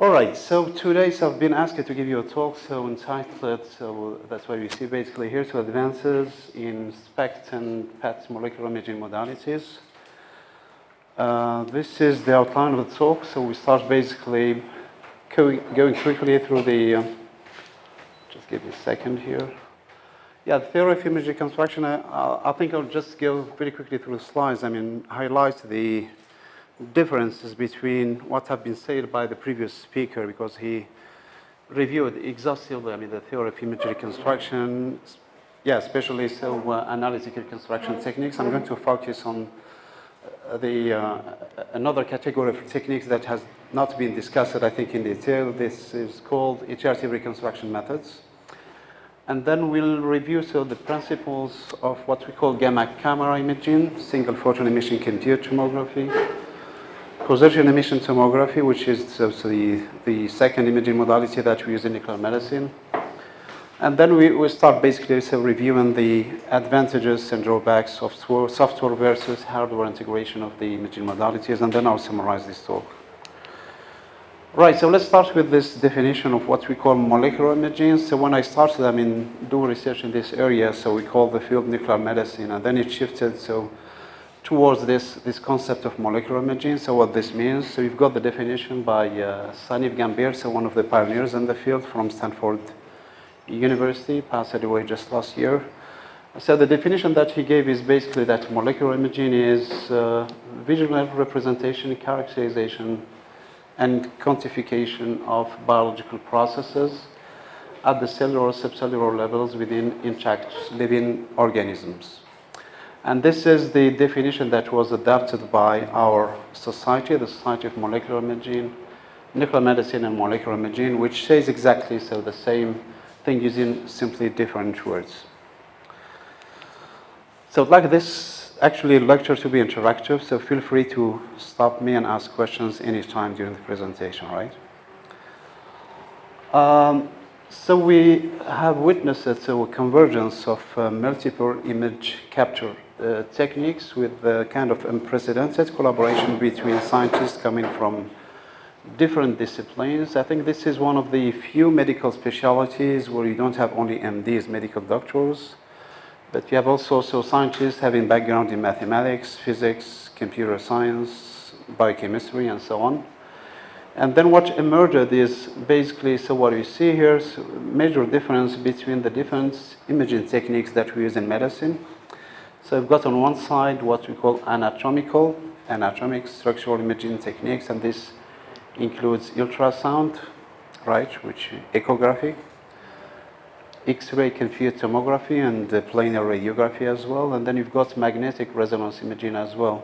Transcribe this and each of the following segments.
All right, so today I've been asked to give you a talk, so entitled, so that's what you see basically here, so advances in SPECT and PET molecular imaging modalities. This is the outline of the talk, so we start basically going quickly through the, just give me a second here. Yeah, the theory of image reconstruction, I think I'll just go very quickly through the slides, highlight the differences between what have been said by the previous speaker, because he reviewed exhaustively, the theory of image reconstruction, yeah, especially analytical reconstruction techniques. I'm going to focus on another category of techniques that has not been discussed, I think, in detail. This is called iterative reconstruction methods. And then we'll review the principles of what we call gamma camera imaging, single photon emission computed tomography, position emission tomography, which is the second imaging modality that we use in nuclear medicine. And then we start basically reviewing the advantages and drawbacks of software versus hardware integration of the imaging modalities, and then I'll summarize this talk. Right, so let's start with this definition of what we call molecular imaging. So when I started, doing research in this area, so we call the field nuclear medicine, and then it shifted towards this concept of molecular imaging. So what this means, so you've got the definition by Setif Gambir, so one of the pioneers in the field from Stanford University, passed away just last year. So the definition that he gave is basically that molecular imaging is visual representation, characterization, and quantification of biological processes at the cellular or subcellular levels within intact living organisms. And this is the definition that was adopted by our society, the Society of Molecular Imaging, Nuclear Medicine and Molecular Imaging, which says exactly the same thing using simply different words. So I'd like this actually lecture to be interactive, so feel free to stop me and ask questions anytime during the presentation, right? So we have witnessed a convergence of multiple image capture techniques with kind of unprecedented collaboration between scientists coming from different disciplines. I think this is one of the few medical specialties where you don't have only MDs, medical doctors, but you have also scientists having background in mathematics, physics, computer science, biochemistry, and so on. And then what emerged is basically, what you see here is a major difference between the different imaging techniques that we use in medicine. So we've got on one side what we call anatomic structural imaging techniques, and this includes ultrasound, right, which echography, X-ray computed tomography, and planar radiography as well. And then you've got magnetic resonance imaging as well.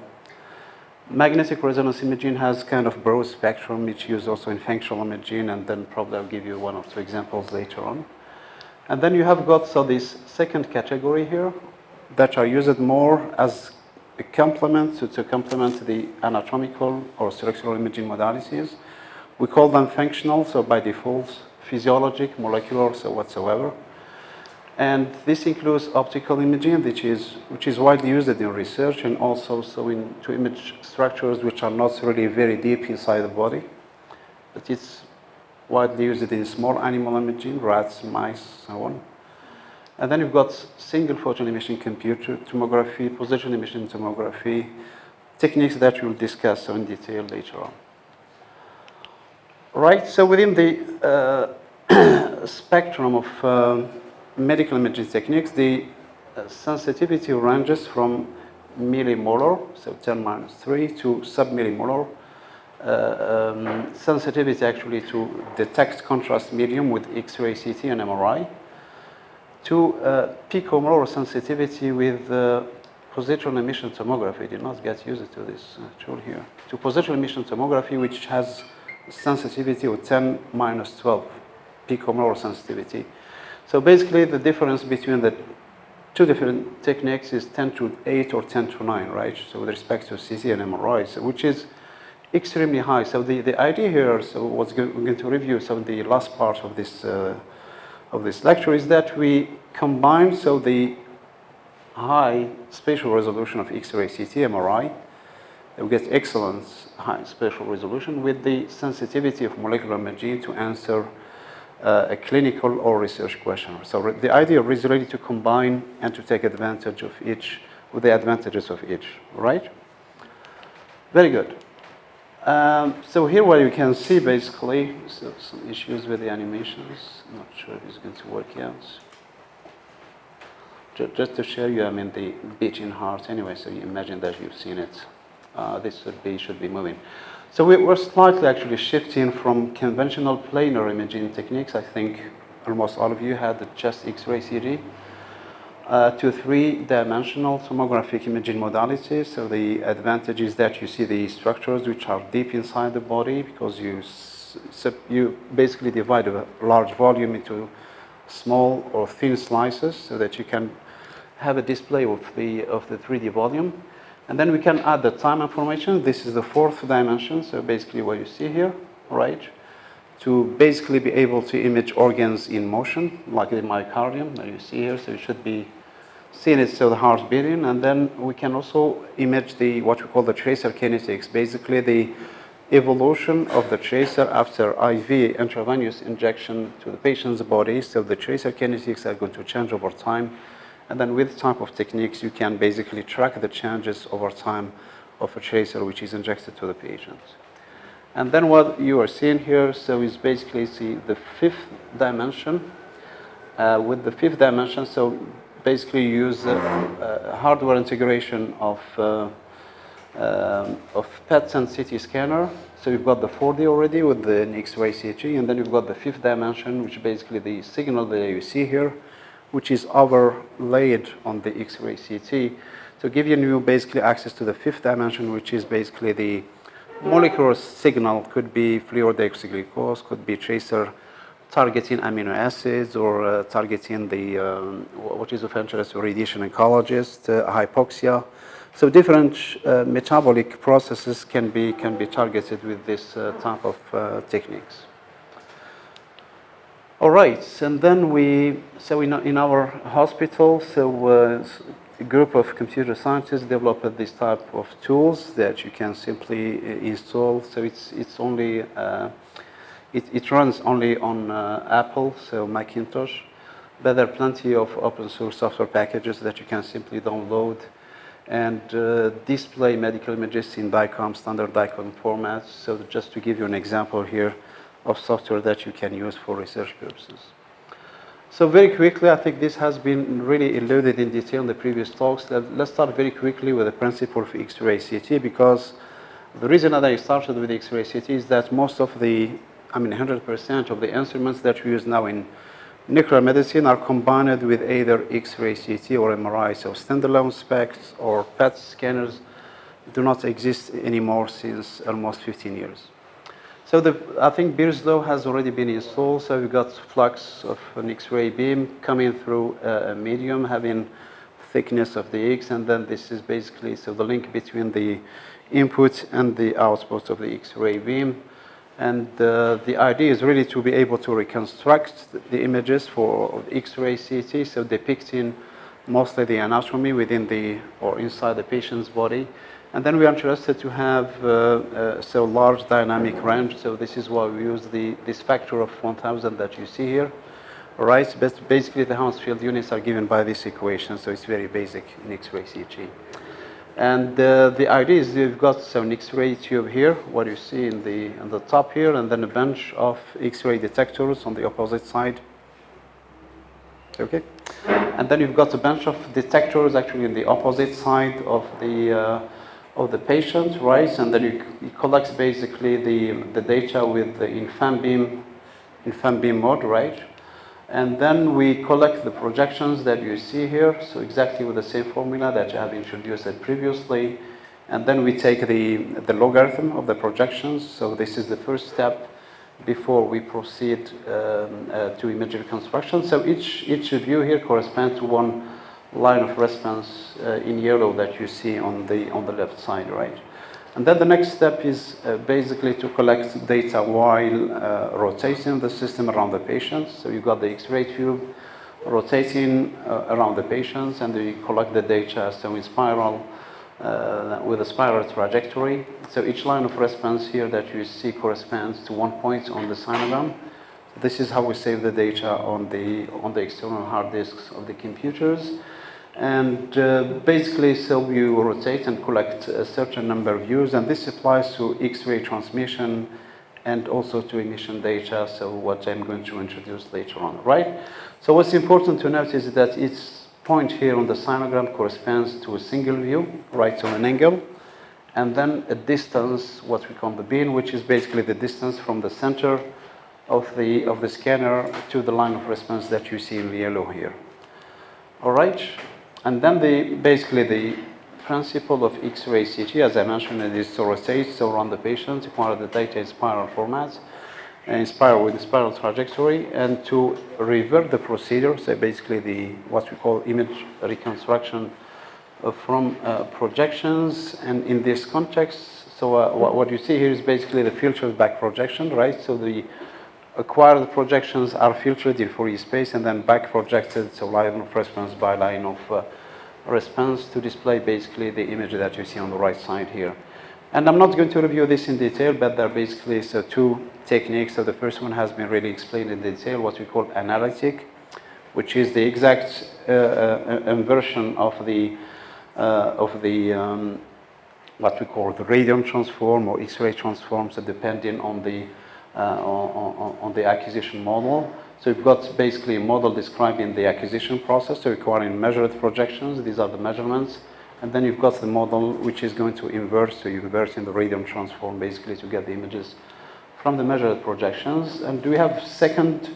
Magnetic resonance imaging has kind of broad spectrum, which is used also in functional imaging, and then probably I'll give you one or two examples later on. And then you have got this second category here that are used more as a complement to complement the anatomical or structural imaging modalities. We call them functional, so by default, physiologic, molecular, whatsoever. And this includes optical imaging, which is widely used in research, and also to image structures which are not really very deep inside the body, but it's widely used in small animal imaging, rats, mice, so on. And then you've got single photon emission computed tomography, position emission tomography, techniques that we'll discuss in detail later on. Right, so within the spectrum of medical imaging techniques, the sensitivity ranges from millimolar, so 10⁻³ to submillimolar sensitivity actually to detect contrast medium with X-ray, CT, and MRI, to picomolar sensitivity with positron emission tomography. Did not get used to this tool here. To positron emission tomography, which has sensitivity of 10⁻12 picomolar sensitivity. So basically, the difference between the two different techniques is 10⁸ or 10⁹, right? So with respect to CT and MRI, which is extremely high. So the idea here, we're going to review the last part of this lecture is that we combine the high spatial resolution of X-ray, CT, MRI We get excellent high spatial resolution with the sensitivity of molecular imaging to answer a clinical or research question. So the idea is really to combine and to take advantage of each with the advantages of each, right? Very good. So here what you can see basically, so some issues with the animations. I'm not sure if it's going to work out. Just to show you, I mean, the beating heart anyway, so you imagine that you've seen it. This should be moving. So we're slightly actually shifting from conventional planar imaging techniques. I think almost all of you had the chest X-ray CT to three-dimensional tomographic imaging modalities. So the advantage is that you see the structures which are deep inside the body because you basically divide a large volume into small or thin slices so that you can have a display of the 3D volume. And then we can add the time information. This is the fourth dimension, so basically what you see here, right? To basically be able to image organs in motion, like the myocardium that you see here. So you should be seeing it, so the heart beating. And then we can also image what we call the tracer kinetics, basically the evolution of the tracer after IV intravenous injection to the patient's body. So the tracer kinetics are going to change over time. And then with type of techniques, you can basically track the changes over time of a tracer which is injected to the patient. And then what you are seeing here, so is basically the fifth dimension. With the fifth dimension, so basically you use hardware integration of PET and CT scanner. So you've got the 4D already with the X-ray CT, and then you've got the fifth dimension, which basically the signal that you see here, which is overlaid on the X-ray CT to give you basically access to the fifth dimension, which is basically the molecular signal. Could be fluorodeoxyglucose, could be tracer targeting amino acids, or targeting the what is of interest to radiation oncologists, hypoxia. So different metabolic processes can be targeted with this type of techniques. All right, and then in our hospital, a group of computer scientists developed this type of tools that you can simply install. So it runs only on Apple, so Macintosh, but there are plenty of open source software packages that you can simply download and display medical images in DICOM, standard DICOM formats. So just to give you an example here of software that you can use for research purposes. So very quickly, I think this has been really alluded in detail in the previous talks. Let's start very quickly with the principle of X-ray CT, because the reason that I started with X-ray CT is that most of 100% of the instruments that we use now in nuclear medicine are combined with either X-ray CT or MRI. So standalone SPECT or PET scanners do not exist anymore since almost 15 years. So I think Beer's law has already been installed. So we've got flux of an X-ray beam coming through a medium having thickness of the X, and then this is basically the link between the input and the output of the X-ray beam. And the idea is really to be able to reconstruct the images for X-ray CT, so depicting mostly the anatomy within or inside the patient's body. And then we are interested to have large dynamic range. So this is why we use this factor of 1000 that you see here. All right, but basically the Hounsfield field units are given by this equation, so it's very basic in X-ray CT. And the idea is you've got an X-ray tube here, what you see on the top here, and then a bunch of X-ray detectors on the opposite side. Okay, and then you've got a bunch of detectors actually on the opposite side of the patient, right? And then you collect basically the data with in fan beam mode, right? And then we collect the projections that you see here, so exactly with the same formula that I have introduced previously. And then we take the logarithm of the projections. So this is the first step before we proceed to image reconstruction. So each view here corresponds to one line of response in yellow that you see on the left side, right? And then the next step is basically to collect data while rotating the system around the patient. So you've got the X-ray tube rotating around the patients, and you collect the data so in spiral with a spiral trajectory. So each line of response here that you see corresponds to one point on the sinogram. This is how we save the data on the external hard disks of the computers. And basically, so you rotate and collect a certain number of views, and this applies to X-ray transmission and also to emission data, so what I'm going to introduce later on, right? So what's important to note is that each point here on the sinogram corresponds to a single view, right on an angle, and then a distance, what we call the beam, which is basically the distance from the center of the scanner to the line of response that you see in the yellow here. All right, and then basically the principle of X-ray CT, as I mentioned, it is to rotate, so around the patient, acquire the data in spiral format, and with a spiral trajectory, and to revert the procedure, so basically what we call image reconstruction from projections. And in this context, so what you see here is basically the filtered back projection, right? So the acquired projections are filtered in Fourier space and then back projected, so line of response by line of response to display basically the image that you see on the right side here. And I'm not going to review this in detail, but there are basically two techniques. So the first one has been really explained in detail, what we call analytic, which is the exact inversion of the what we call the radium transform or X-ray transform, so depending on the acquisition model. So you've got basically a model describing the acquisition process, so requiring measured projections. These are the measurements. And then you've got the model which is going to invert, so you invert in the radium transform basically to get the images from the measured projections. And we have second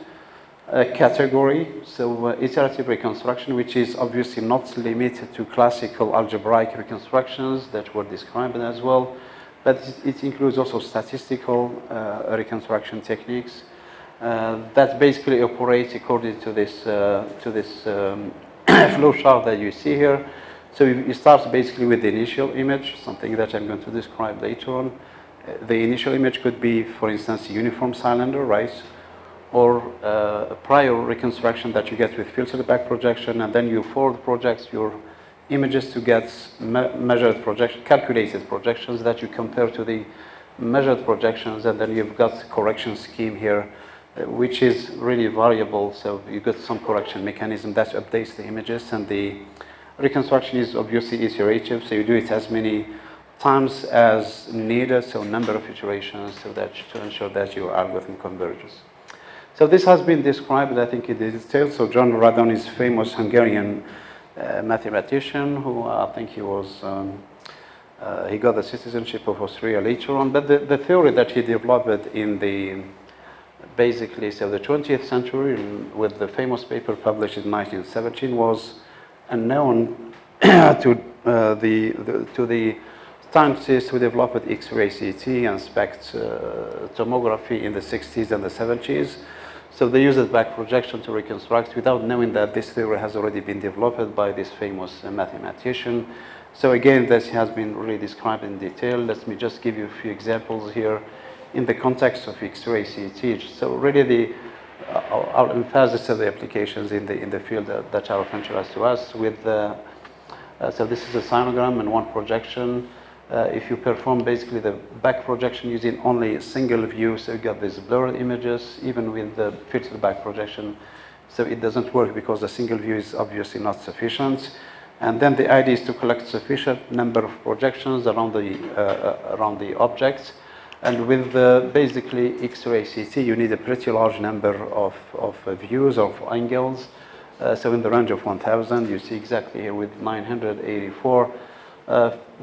category, so iterative reconstruction, which is obviously not limited to classical algebraic reconstructions that were described as well, but it includes also statistical reconstruction techniques that basically operate according to this flow chart that you see here. So you start basically with the initial image, something that I'm going to describe later on. The initial image could be, for instance, a uniform cylinder, right? Or a prior reconstruction that you get with filtered back projection, and then you forward project your images to get measured projection, calculated projections that you compare to the measured projections, and then you've got correction scheme here, which is really variable. So you got some correction mechanism that updates the images, and the reconstruction is obviously iterative, so you do it as many times as needed, so number of iterations, so that to ensure that your algorithm converges. So this has been described, I think, in detail. So John Radon is famous Hungarian mathematician who I think he was he got the citizenship of Austria later on. But the theory that he developed in the basically so the 20th century with the famous paper published in 1917 was unknown to the scientists who developed X-ray CT and SPECT tomography in the 60s and the 70s. So they used back projection to reconstruct without knowing that this theory has already been developed by this famous mathematician. So again, this has been really described in detail. Let me just give you a few examples here in the context of X-ray CT. So really our emphasis of the applications in the field that are of interest to us with so this is a sinogram and one projection. If you perform basically the back projection using only a single view, so you got these blurred images, even with the filtered back projection. So it doesn't work because a single view is obviously not sufficient. And then the idea is to collect sufficient number of projections around the objects. And with basically X-ray CT, you need a pretty large number of views, of angles. So in the range of 1,000, you see exactly here with 984.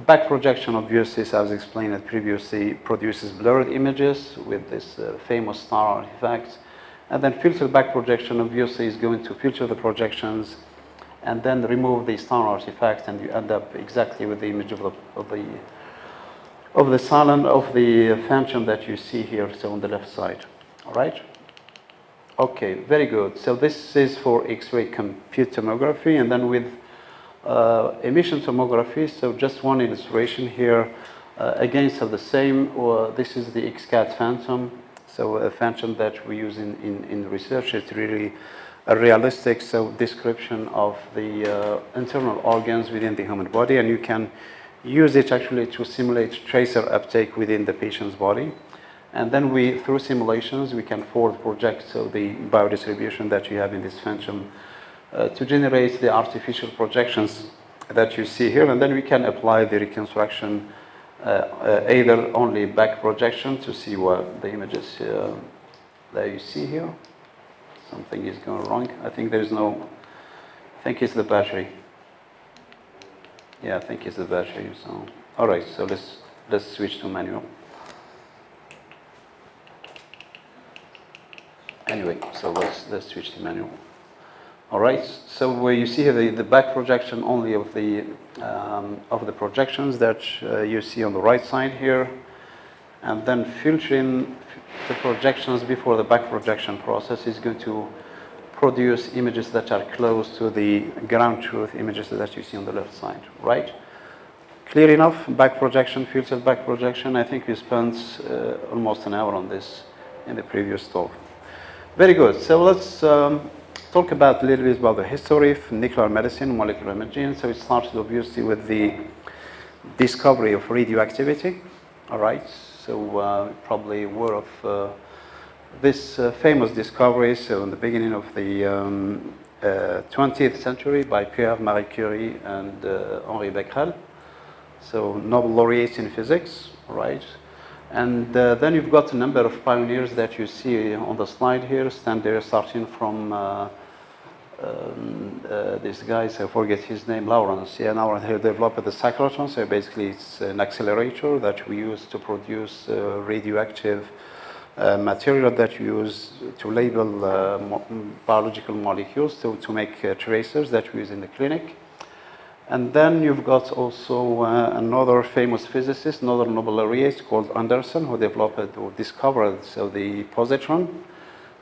Back projection, obviously, as I was explained it previously, produces blurred images with this famous star artifact. And then filtered back projection, obviously, is going to filter the projections and then remove the star artifact, and you end up exactly with the image of the silent of the phantom that you see here, so on the left side. All right? Okay, very good. So this is for X-ray compute tomography, and then with emission tomography, so just one illustration here. Again, so the same, this is the XCAT phantom, so a phantom that we use in research. It's really a realistic description of the internal organs within the human body, and you can use it actually to simulate tracer uptake within the patient's body. And then through simulations, we can forward project the biodistribution that you have in this function to generate the artificial projections that you see here. And then we can apply the reconstruction, either only back projection to see what the images that you see here. Something is going wrong. I think there's no, I think it's the battery. Yeah, I think it's the battery. So, all right, so let's switch to manual. Anyway, so let's switch to manual. All right, so where you see here the back projection only of the projections that you see on the right side here, and then filtering the projections before the back projection process is going to produce images that are close to the ground truth images that you see on the left side, right? Clear enough, back projection, filtered back projection. I think we spent almost an hour on this in the previous talk. Very good, so let's talk about a little bit about the history of nuclear medicine, molecular imaging. So it started obviously with the discovery of radioactivity, all right? So probably aware of this famous discovery, so in the beginning of the 20th century by Pierre Marie Curie and Henri Becquerel. So Nobel laureates in physics, right? And then you've got a number of pioneers that you see on the slide here, starting from this guy, so I forget his name, Lawrence. Yeah, Lawrence, he developed the cyclotron. So basically it's an accelerator that we use to produce radioactive material that you use to label biological molecules, to make tracers that we use in the clinic. And then you've got also another famous physicist, another Nobel laureate called Anderson, who developed or discovered the positron.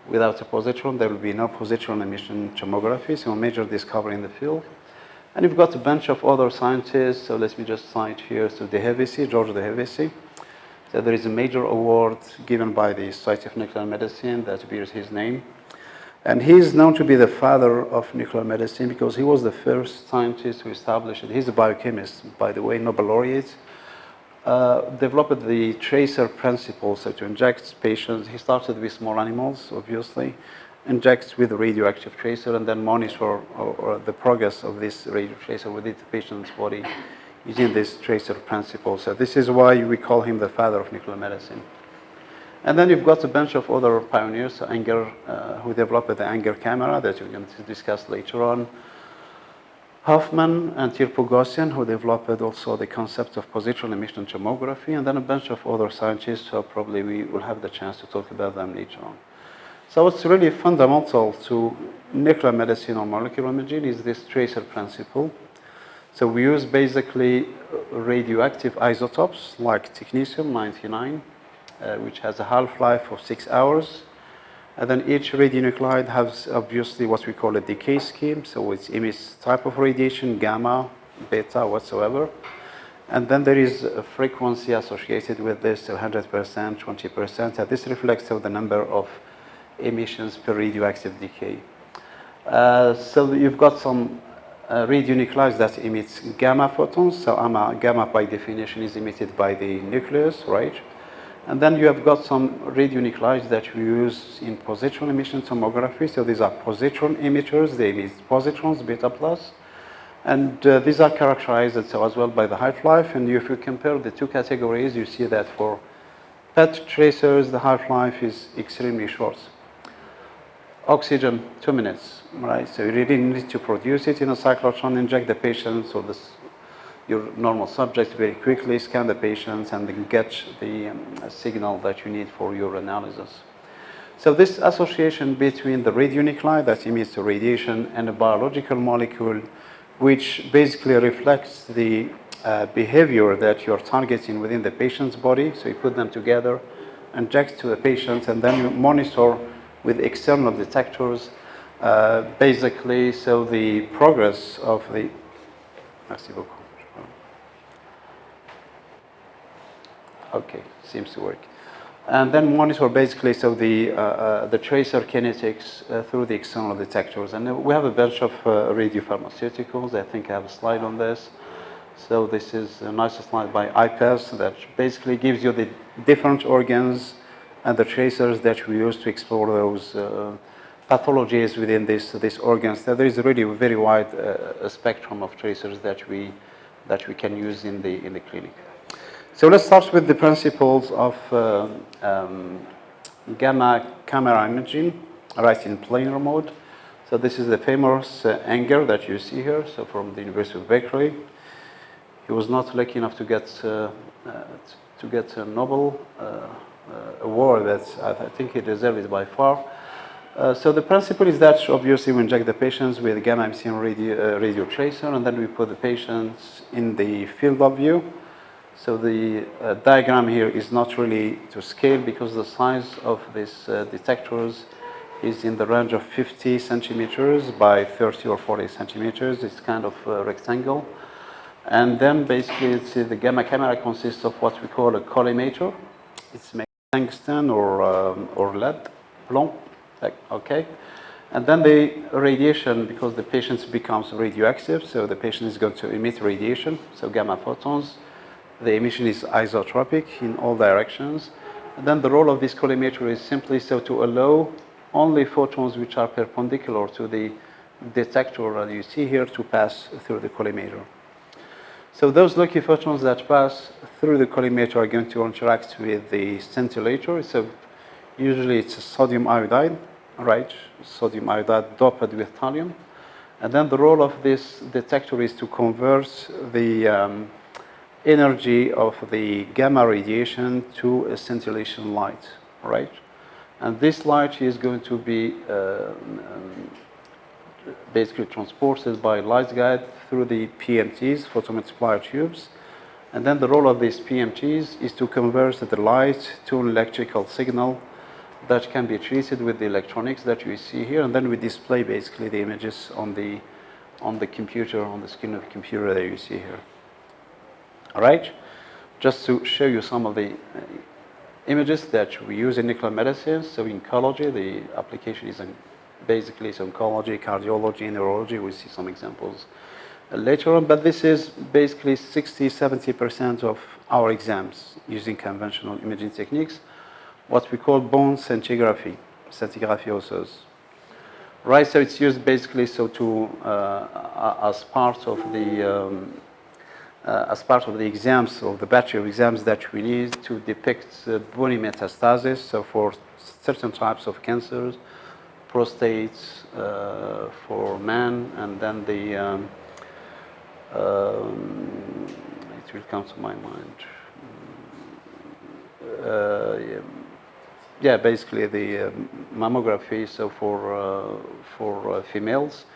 Without a positron, there will be no positron emission tomography, so a major discovery in the field. And you've got a bunch of other scientists, so let me just cite here, so De Hevesy, George De Hevesy. So there is a major award given by the Society of Nuclear Medicine that bears his name. And he is known to be the father of nuclear medicine because he was the first scientist who established it. He's a biochemist, by the way, Nobel laureate. Developed the tracer principle, so to inject patients. He started with small animals, obviously, injects with a radioactive tracer, and then monitor the progress of this radio tracer within the patient's body using this tracer principle. So this is why we call him the father of nuclear medicine. And then you've got a bunch of other pioneers, Anger, who developed the Anger camera that we're going to discuss later on. Hoffman and Tirpogosian, who developed also the concept of positron emission tomography, and then a bunch of other scientists, so probably we will have the chance to talk about them later on. So what's really fundamental to nuclear medicine or molecular imaging is this tracer principle. So we use basically radioactive isotopes like technetium-99, which has a half-life of 6 hours. And then each radionuclide has obviously what we call a decay scheme. So it emits type of radiation, gamma, beta, whatsoever. And then there is a frequency associated with this, so 100%, 20%. And this reflects the number of emissions per radioactive decay. So you've got some radionuclides that emits gamma photons. So gamma by definition is emitted by the nucleus, right? And then you have got some radionuclides that we use in positron emission tomography. So these are positron emitters. They emit positrons, beta plus. And these are characterized as well by the half-life. And if you compare the two categories, you see that for PET tracers, the half-life is extremely short. Oxygen, 2 minutes, right? So you really need to produce it in a cyclotron, inject the patient, so your normal subject very quickly, scan the patients, and then get the signal that you need for your analysis. So this association between the radionuclide that emits the radiation and a biological molecule, which basically reflects the behavior that you're targeting within the patient's body. So you put them together, inject to the patient, and then you monitor with external detectors, basically, so the progress of the... Merci beaucoup. Okay, seems to work. And then monitor basically the tracer kinetics through the external detectors. And we have a bunch of radiopharmaceuticals. I think I have a slide on this. So this is a nice slide by IPAS that basically gives you the different organs and the tracers that we use to explore those pathologies within these organs. So there is really a very wide spectrum of tracers that we can use in the clinic. So let's start with the principles of gamma camera imaging, right, in planar mode. So this is the famous Anger that you see here, so from the University of Berkeley. He was not lucky enough to get a Nobel award. I think he deserved it by far. So the principle is that obviously we inject the patients with gamma emission radio tracer, and then we put the patients in the field of view. So the diagram here is not really to scale because the size of these detectors is in the range of 50 centimeters by 30 or 40 centimeters. It's kind of a rectangle. And then basically the gamma camera consists of what we call a collimator. It's made of tungsten or lead, plomb, okay. And then the radiation, because the patient becomes radioactive, so the patient is going to emit radiation, so gamma photons. The emission is isotropic in all directions. And then the role of this collimator is simply so to allow only photons which are perpendicular to the detector that you see here to pass through the collimator. So those lucky photons that pass through the collimator are going to interact with the scintillator. So usually it's a sodium iodide, right? Sodium iodide doped with thallium. And then the role of this detector is to convert the energy of the gamma radiation to a scintillation light, right? And this light is going to be basically transported by light guide through the PMTs, photomultiplier tubes. And then the role of these PMTs is to convert the light to an electrical signal that can be treated with the electronics that you see here. And then we display basically the images on the computer, on the screen of the computer that you see here. All right? Just to show you some of the images that we use in nuclear medicine. So in oncology, the application is basically oncology, cardiology, neurology. We'll see some examples later on, but this is basically 60-70% of our exams using conventional imaging techniques, what we call bone scintigraphy, osseous. Right, so it's used basically so to as part of the exams, or the battery of exams that we need to depict bony metastasis. So for certain types of cancers, prostate for men, and then it will come to my mind. Yeah, basically the mammography. So for females.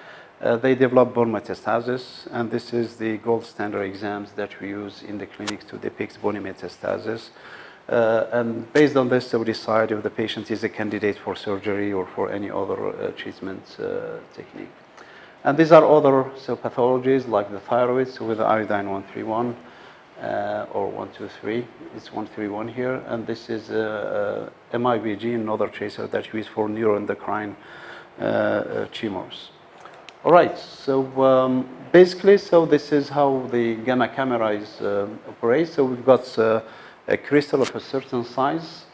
They develop bone metastasis, and this is the gold standard exams that we use in the clinics to depict bony metastasis. And based on this, we decide if the patient is a candidate for surgery or for any other treatment technique. And these are other pathologies like the thyroid, so with the iodine 131 or 123. It's 131 here, and this is MIBG, another tracer that we use for neuroendocrine tumors. All right, so basically, so this is how the gamma camera is operates. So we've got a crystal of a certain size.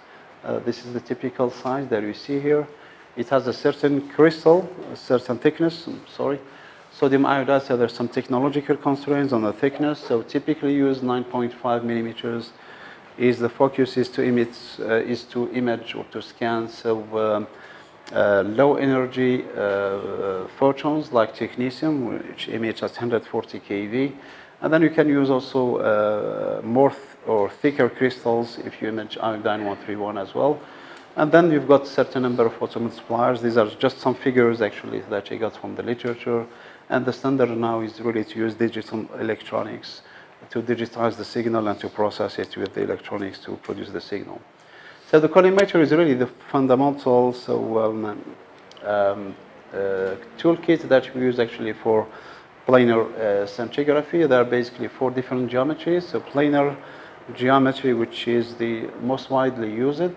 This is the typical size that you see here. It has a certain crystal, a certain thickness, sodium iodide, so there's some technological constraints on the thickness. So typically use 9.5 millimeters is the focus is to image or to scan. So low energy photons like technetium, which emits at 140 keV. And then you can use also more or thicker crystals if you image iodine 131 as well. And then you've got a certain number of photomultipliers. These are just some figures actually that I got from the literature. And the standard now is really to use digital electronics to digitize the signal and to process it with the electronics to produce the signal. So the collimator is really the fundamental toolkit that we use actually for planar scintigraphy. There are basically 4 different geometries. So planar geometry, which is the most widely used.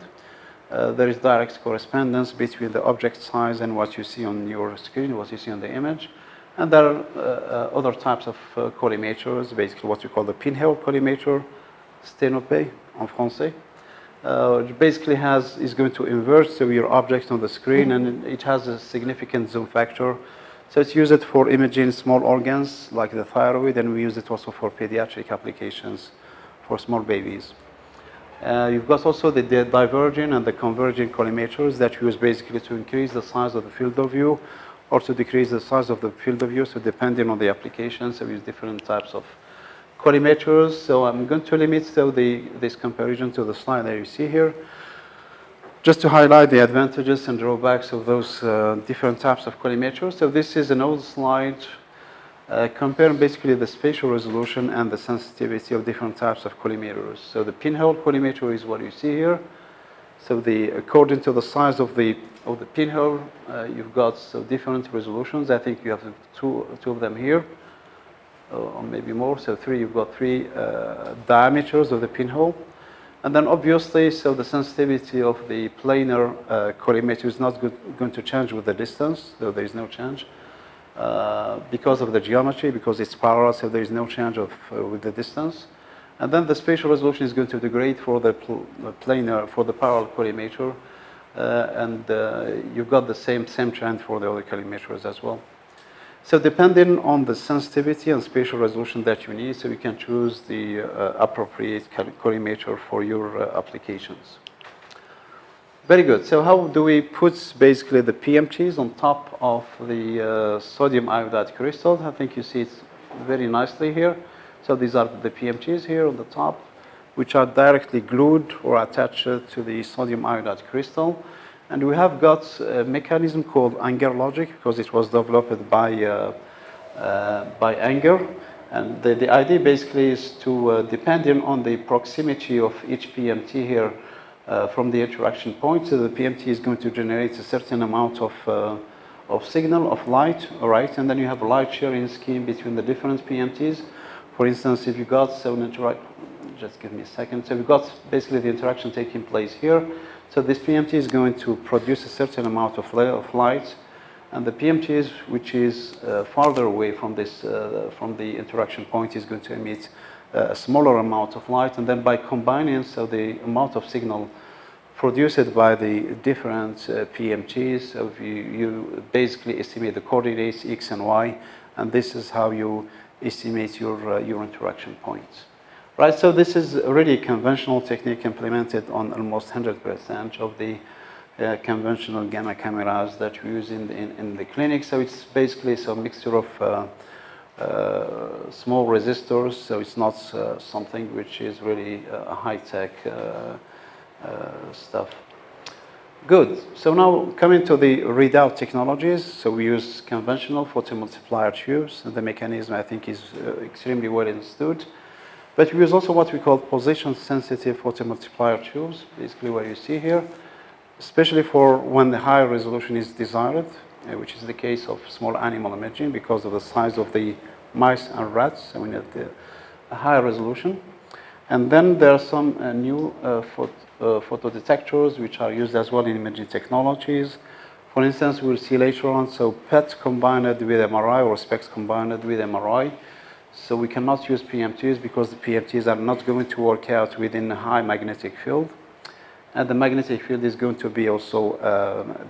There is direct correspondence between the object size and what you see on your screen, what you see on the image. And there are other types of collimators, basically what we call the pinhole polymeter, sténopé en français. Which basically is going to invert your object on the screen, and it has a significant zoom factor. So it's used for imaging small organs like the thyroid, and we use it also for pediatric applications for small babies. You've got also the diverging and the converging collimators that use basically to increase the size of the field of view or to decrease the size of the field of view. So depending on the application, so we use different types of collimators. So I'm going to limit this comparison to the slide that you see here, just to highlight the advantages and drawbacks of those different types of collimators. So this is an old slide comparing basically the spatial resolution and the sensitivity of different types of collimators. So the pinhole collimator is what you see here. So according to the size of the pinhole, you've got different resolutions. I think you have two of them here, or maybe more. So you've got three diameters of the pinhole. And then obviously, so the sensitivity of the planar collimator is not going to change with the distance, so there is no change. Because of the geometry, because it's parallel, so there is no change with the distance. And then the spatial resolution is going to degrade for the planar, for the parallel collimator. And you've got the same trend for the other collimators as well. So depending on the sensitivity and spatial resolution that you need, so you can choose the appropriate collimator for your applications. Very good. So how do we put basically the PMTs on top of the sodium iodide crystal? I think you see it very nicely here. So these are the PMTs here on the top, which are directly glued or attached to the sodium iodide crystal. And we have got a mechanism called Anger logic, because it was developed by Anger. And the idea basically is to, depending on the proximity of each PMT here from the interaction point, so the PMT is going to generate a certain amount of signal, of light, all right? And then you have a light sharing scheme between the different PMTs. For instance, if you got, just give me a second. So we've got basically the interaction taking place here. So this PMT is going to produce a certain amount of light, and the PMT which is farther away from from the interaction point is going to emit a smaller amount of light, and then by combining so the amount of signal produced by the different PMTs, so you basically estimate the coordinates x and y, and this is how you estimate your interaction points. Right, so this is already a conventional technique implemented on almost 100% of the conventional gamma cameras that we use in the clinic. So it's basically a mixture of small resistors, so it's not something which is really high-tech stuff. Good. So now coming to the readout technologies. So we use conventional photomultiplier tubes, and the mechanism I think is extremely well understood. But we use also what we call position-sensitive photomultiplier tubes, basically what you see here, especially for when the higher resolution is desired, which is the case of small animal imaging because of the size of the mice and rats, so we need a higher resolution. And then there are some new photodetectors which are used as well in imaging technologies. For instance, we'll see later on, so PET combined with MRI or SPECT combined with MRI. So we cannot use PMTs because the PMTs are not going to work out within a high magnetic field. And the magnetic field is going to be also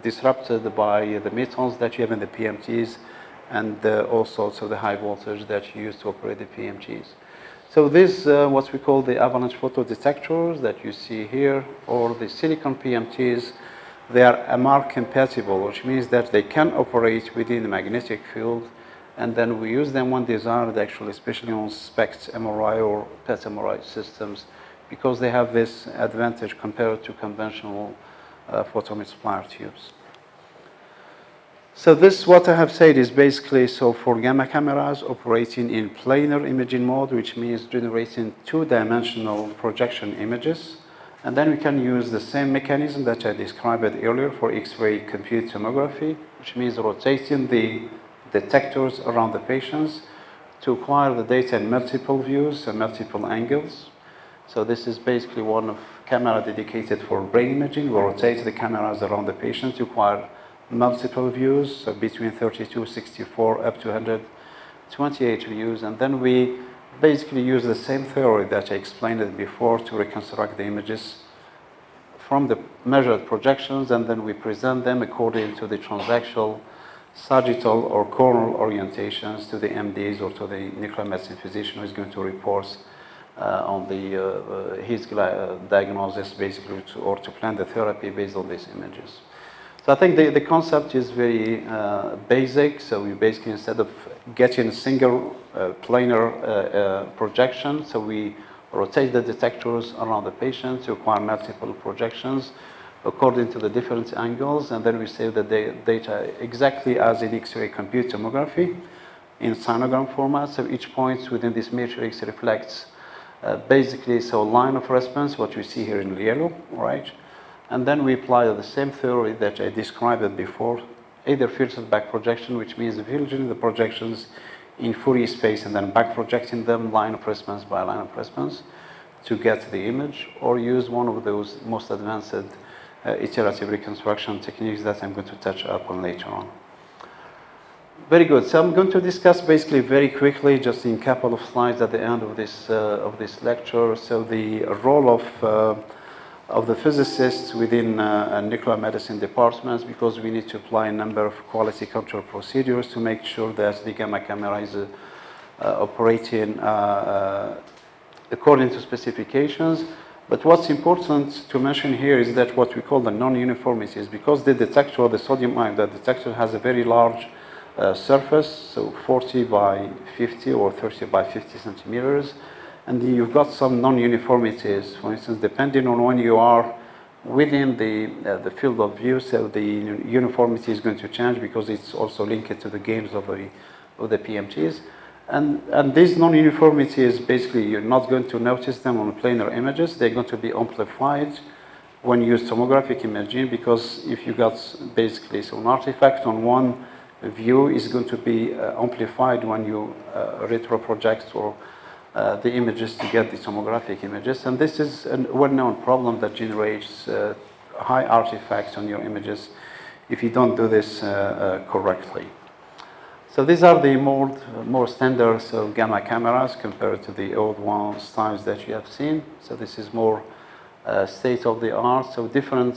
disrupted by the metals that you have in the PMTs and also the high voltage that you use to operate the PMTs. So this, what we call the avalanche photodetectors that you see here, or the silicon PMTs, they are MR compatible, which means that they can operate within the magnetic field. And then we use them when desired, actually, especially on SPECT MRI or PET MRI systems, because they have this advantage compared to conventional photomultiplier tubes. So this, what I have said, is basically so for gamma cameras operating in planar imaging mode, which means generating two-dimensional projection images. And then we can use the same mechanism that I described earlier for X-ray computed tomography, which means rotating the detectors around the patients to acquire the data in multiple views and multiple angles. So this is basically one of camera dedicated for brain imaging. We rotate the cameras around the patient to acquire multiple views, so between 32, 64, up to 128 views. And then we basically use the same theory that I explained it before to reconstruct the images from the measured projections, and then we present them according to the transaxial, sagittal, or coronal orientations to the MDs or to the nuclear medicine physician who is going to report on his diagnosis, basically, or to plan the therapy based on these images. So I think the concept is very basic. So we basically, instead of getting a single planar projection, so we rotate the detectors around the patient to acquire multiple projections according to the different angles, and then we save the data exactly as in X-ray computed tomography in sinogram format. So each point within this matrix reflects basically a line of response, what you see here in yellow, right? And then we apply the same theory that I described before, either filtered back projection, which means filtering the projections in Fourier space and then back projecting them line of response by line of response to get the image, or use one of those most advanced iterative reconstruction techniques that I'm going to touch upon later on. Very good. So I'm going to discuss basically very quickly, just in a couple of slides at the end of this lecture, so the role of the physicists within nuclear medicine departments, because we need to apply a number of quality control procedures to make sure that the gamma camera is operating according to specifications. But what's important to mention here is that what we call the non-uniformities, because the detector, the sodium ion, the detector has a very large surface, so 40 by 50 or 30 by 50 centimeters. And you've got some non-uniformities. For instance, depending on when you are within the field of view, so the uniformity is going to change because it's also linked to the gains of the PMTs. And these non-uniformities, basically, you're not going to notice them on planar images. They're going to be amplified when you use tomographic imaging, because if you got basically an artifact on one view is going to be amplified when you retroproject or the images to get the tomographic images. And this is a well-known problem that generates high artifacts on your images if you don't do this correctly. So these are the more standard gamma cameras compared to the old styles that you have seen. So this is more state-of-the-art. So different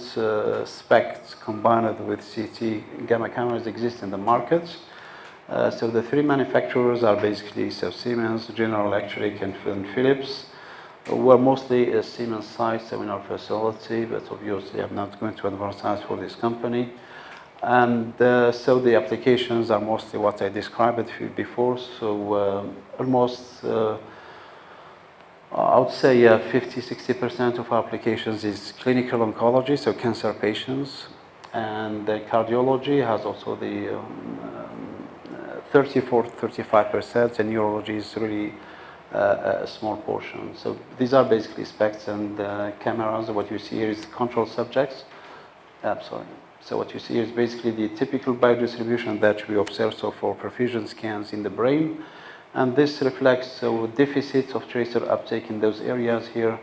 specs combined with CT gamma cameras exist in the market. So the three manufacturers are basically Siemens, General Electric, and Philips. We're mostly a Siemens site, so in our facility, but obviously I'm not going to advertise for this company. And so the applications are mostly what I described before. So almost, I would say 50–60% of our applications is clinical oncology, so cancer patients. And the cardiology has also the 34–35%, and neurology is really a small portion. So these are basically specs and cameras. What you see here is control subjects. So what you see is basically the typical biodistribution that we observe for perfusion scans in the brain. And this reflects deficits of tracer uptake in those areas here,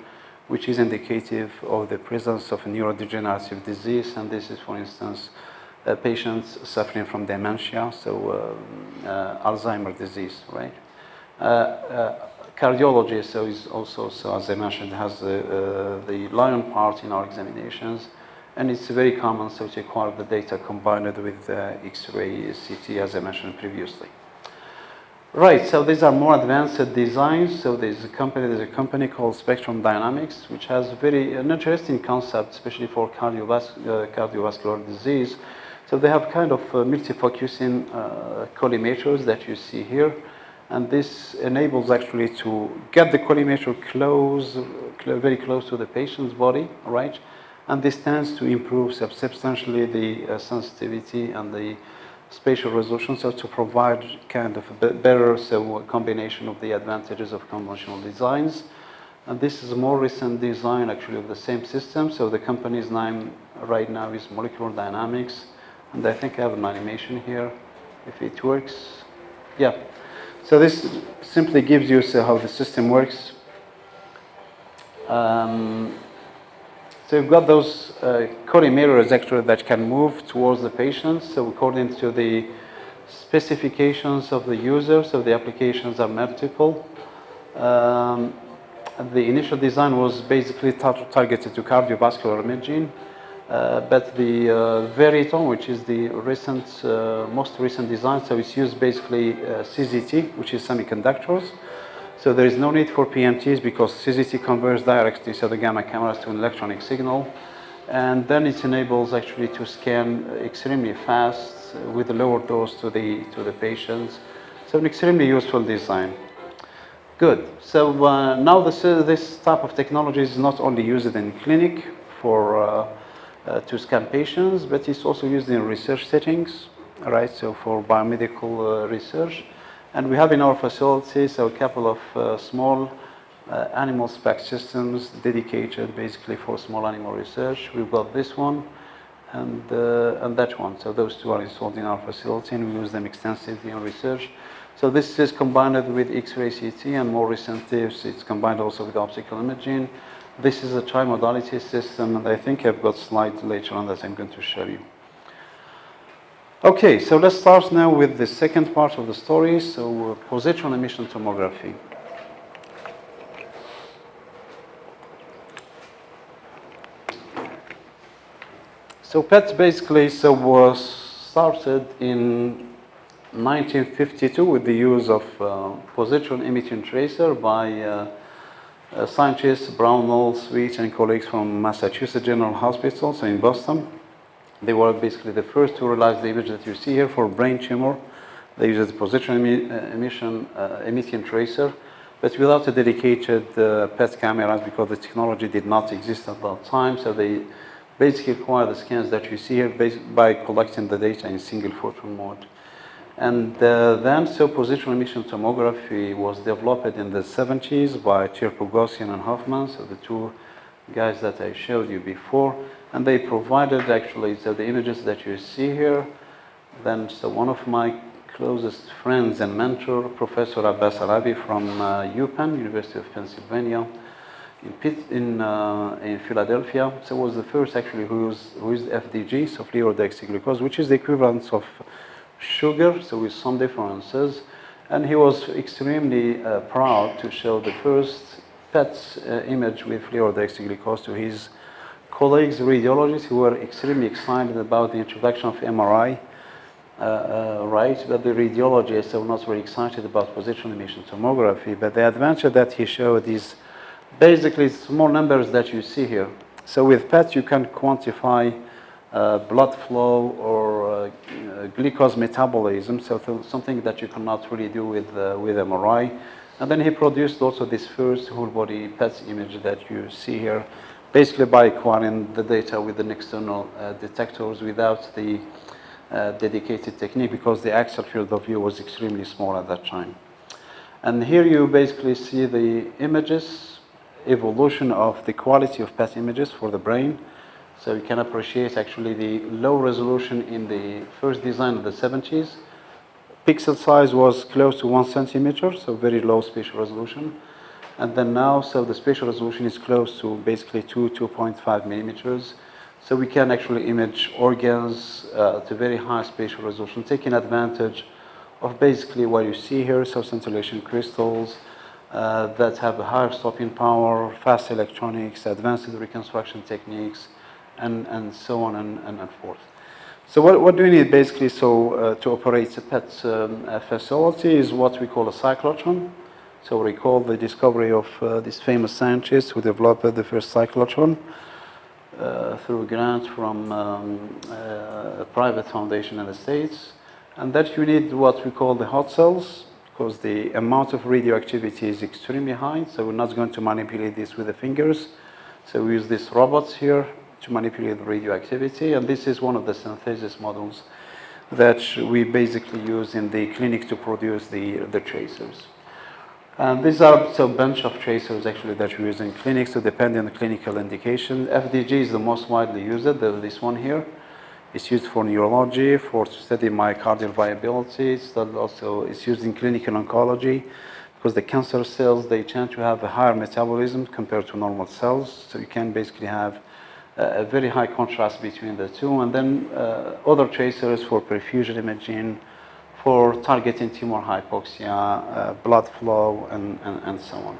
which is indicative of the presence of a neurodegenerative disease. And this is, for instance, patients suffering from dementia, so Alzheimer's disease, right? Cardiology, is also, as I mentioned, has the lion part in our examinations, and it's very common to acquire the data combined with X-ray, CT, as I mentioned previously. Right, so these are more advanced designs. So there's a company called Spectrum Dynamics, which has an interesting concept, especially for cardiovascular disease. So they have kind of multifocusing collimators that you see here. And this enables actually to get the collimator very close to the patient's body, right? And this tends to improve substantially the sensitivity and the spatial resolution, so to provide kind of a better combination of the advantages of conventional designs. And this is a more recent design actually of the same system. So the company's name right now is Molecular Dynamics. And I think I have an animation here, if it works. Yeah. So this simply gives you how the system works. So you've got those collimators actually that can move towards the patient. So according to the specifications of the user, so the applications are multiple. The initial design was basically targeted to cardiovascular imaging, but the Veriton, which is the most recent design, so it's used basically CZT, which is semiconductors. So there is no need for PMTs because CZT converts directly to the gamma cameras to an electronic signal, and then it enables actually to scan extremely fast with a lower dose to the patients. So an extremely useful design. Good. So now this type of technology is not only used in clinic for to scan patients, but it's also used in research settings, right? So for biomedical research, and we have in our facilities a couple of small animal SPECT systems dedicated basically for small animal research. We've got this one and that one. So those two are installed in our facility, and we use them extensively in research. So this is combined with X-ray CT, and more recently it's combined also with optical imaging. This is a tri-modality system, and I think I've got slides later on that I'm going to show you. Okay, so let's start now with the second part of the story, so positron emission tomography. So PET basically was started in 1952 with the use of positron emitting tracer by scientists Brownell, Sweet, and colleagues from Massachusetts General Hospital, so in Boston. They were basically the first to realize the image that you see here for brain tumor. They used the positron emitting tracer, but without a dedicated PET cameras because the technology did not exist at that time. So they basically acquired the scans that you see here by collecting the data in single photon mode. And then, so positron emission tomography was developed in the 70s by Tirpogosian and Hoffman, so the two guys that I showed you before. And they provided actually, so the images that you see here. Then, so one of my closest friends and mentor, Professor Abbas Arabi from UPenn, University of Pennsylvania, in Philadelphia. So was the first actually who used FDG, so fluorodeoxyglucose, which is the equivalent of sugar, so with some differences. And he was extremely proud to show the first PET image with fluorodeoxyglucose to his colleagues, radiologists, who were extremely excited about the introduction of MRI, right? But the radiologists were not very excited about positron emission tomography. But the advantage that he showed is basically small numbers that you see here. So with PET, you can quantify blood flow or glucose metabolism, so something that you cannot really do with MRI. And then he produced also this first whole body PET image that you see here, basically by acquiring the data with an external detectors without the dedicated technique because the axial field of view was extremely small at that time. And here you basically see the images, evolution of the quality of PET images for the brain. So you can appreciate actually the low resolution in the first design of the 70s. Pixel size was close to 1 centimeter, so very low spatial resolution. And then now, so the spatial resolution is close to basically 2.5 millimeters. So we can actually image organs to very high spatial resolution, taking advantage of basically what you see here, so scintillation crystals that have a higher stopping power, fast electronics, advanced reconstruction techniques, and so on and forth. So what do we need basically to operate a PET facility is what we call a cyclotron. So recall the discovery of this famous scientist who developed the first cyclotron through a grant from a private foundation in the States. And that you need what we call the hot cells, because the amount of radioactivity is extremely high, so we're not going to manipulate this with the fingers. So we use these robots here to manipulate the radioactivity, and this is one of the synthesis models that we basically use in the clinic to produce the tracers. And these are a bunch of tracers actually that we use in clinics, so depending on the clinical indication. FDG is the most widely used, this one here. It's used for neurology, for study myocardial viability. It's used in clinical oncology because the cancer cells, they tend to have a higher metabolism compared to normal cells. So you can basically have a very high contrast between the two, and then other tracers for perfusion imaging, for targeting tumor hypoxia, blood flow, and so on.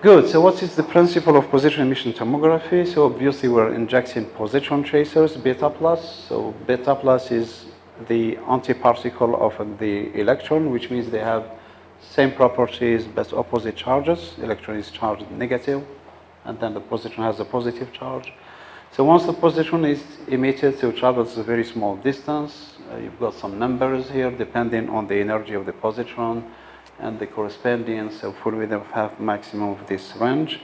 Good, so what is the principle of positron emission tomography? So obviously we're injecting positron tracers, beta plus. So beta plus is the antiparticle of the electron, which means they have same properties but opposite charges. Electron is charged negative, and then the positron has a positive charge. So once the positron is emitted, so it travels a very small distance. You've got some numbers here depending on the energy of the positron and the corresponding, so full width of half maximum of this range.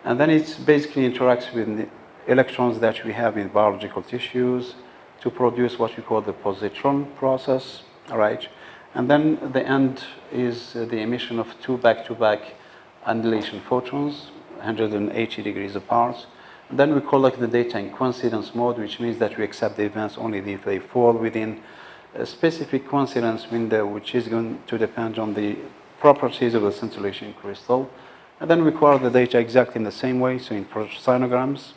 And then it basically interacts with the electrons that we have in biological tissues to produce what we call the positron process, all right? And then the end is the emission of two back-to-back annihilation photons, 180 degrees apart. And then we collect the data in coincidence mode, which means that we accept the events only if they fall within a specific coincidence window, which is going to depend on the properties of the scintillation crystal. And then we record the data exactly in the same way, so in cyanograms.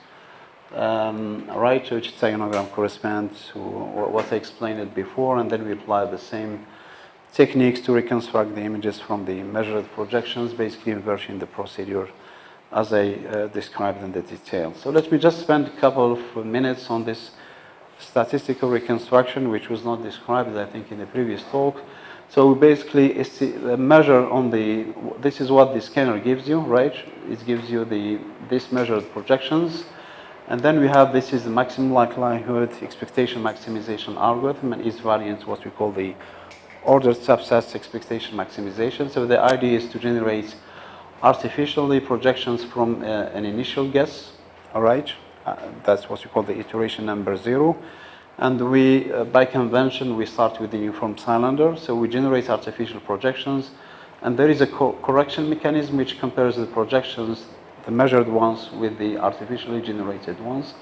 Right, so each cyanogram corresponds to what I explained before, and then we apply the same techniques to reconstruct the images from the measured projections, basically inverting the procedure as I described in the detail. So let me just spend a couple of minutes on this statistical reconstruction, which was not described, I think, in the previous talk. So basically, it's a measure on the, this is what the scanner gives you, right? It gives you this measured projections. And then we have, this is the maximum likelihood expectation maximization algorithm, and is variant what we call the ordered subsets expectation maximization. So the idea is to generate artificially projections from an initial guess, all right? That's what we call the iteration number 0. And we, by convention, we start with the uniform cylinder. So we generate artificial projections, and there is a correction mechanism which compares the projections, the measured ones, with the artificially generated ones.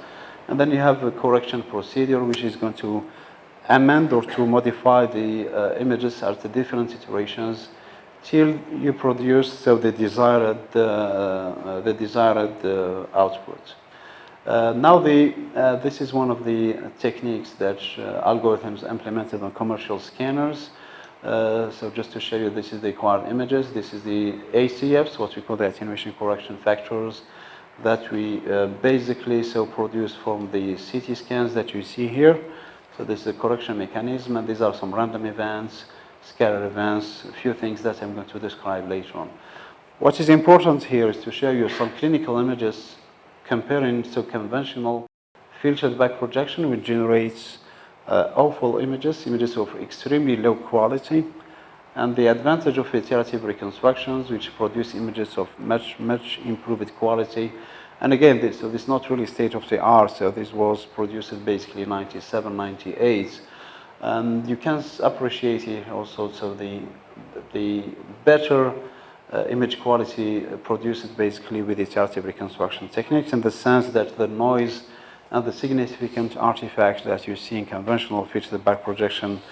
And then you have a correction procedure which is going to amend or to modify the images at the different iterations till you produce so the desired output. Now this is one of the techniques that algorithms implemented on commercial scanners. So just to show you, this is the acquired images. This is the ACFs, what we call the attenuation correction factors, that we basically so produce from the CT scans that you see here. So this is a correction mechanism, and these are some random events, scalar events, a few things that I'm going to describe later on. What is important here is to show you some clinical images comparing to conventional filtered back projection, which generates awful images of extremely low quality, and the advantage of iterative reconstructions, which produce images of much improved quality. And again, this is not really state of the art, so this was produced basically in 97, 98. And you can appreciate here also so the better image quality produced basically with iterative reconstruction techniques, in the sense that the noise and the significant artifacts that you see in conventional filtered back projection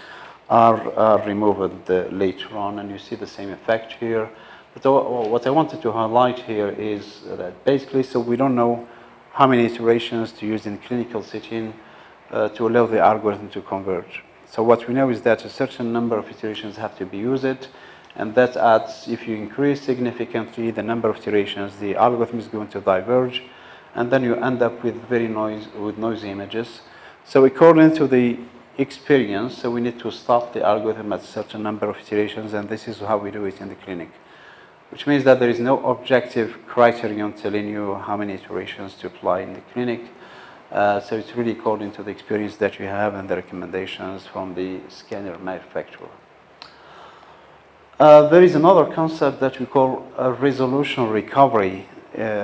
are removed later on, and you see the same effect here. But what I wanted to highlight here is that basically, so we don't know how many iterations to use in clinical setting to allow the algorithm to converge. So what we know is that a certain number of iterations have to be used, and that adds, if you increase significantly the number of iterations, the algorithm is going to diverge, and then you end up with noisy images. So according to the experience, so we need to stop the algorithm at a certain number of iterations, and this is how we do it in the clinic, which means that there is no objective criterion telling you how many iterations to apply in the clinic. So it's really according to the experience that you have and the recommendations from the scanner manufacturer. There is another concept that we call resolution recovery,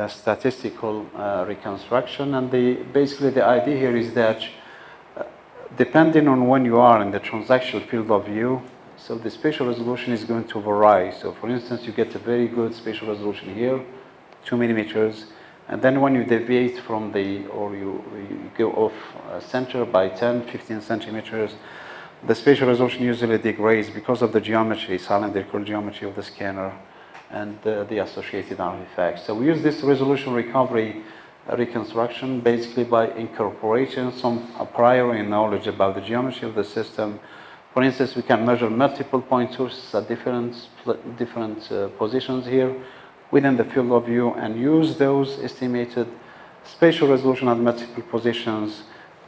statistical reconstruction, and basically the idea here is that depending on when you are in the transactional field of view, so the spatial resolution is going to vary. So for instance, you get a very good spatial resolution here, 2 millimeters, and then when you deviate from or you go off center by 10, 15 centimeters, the spatial resolution usually degrades because of the geometry, cylindrical geometry of the scanner and the associated artifacts. So we use this resolution recovery reconstruction, basically by incorporating some prior knowledge about the geometry of the system. For instance, we can measure multiple point sources at different positions here within the field of view and use those estimated spatial resolution at multiple positions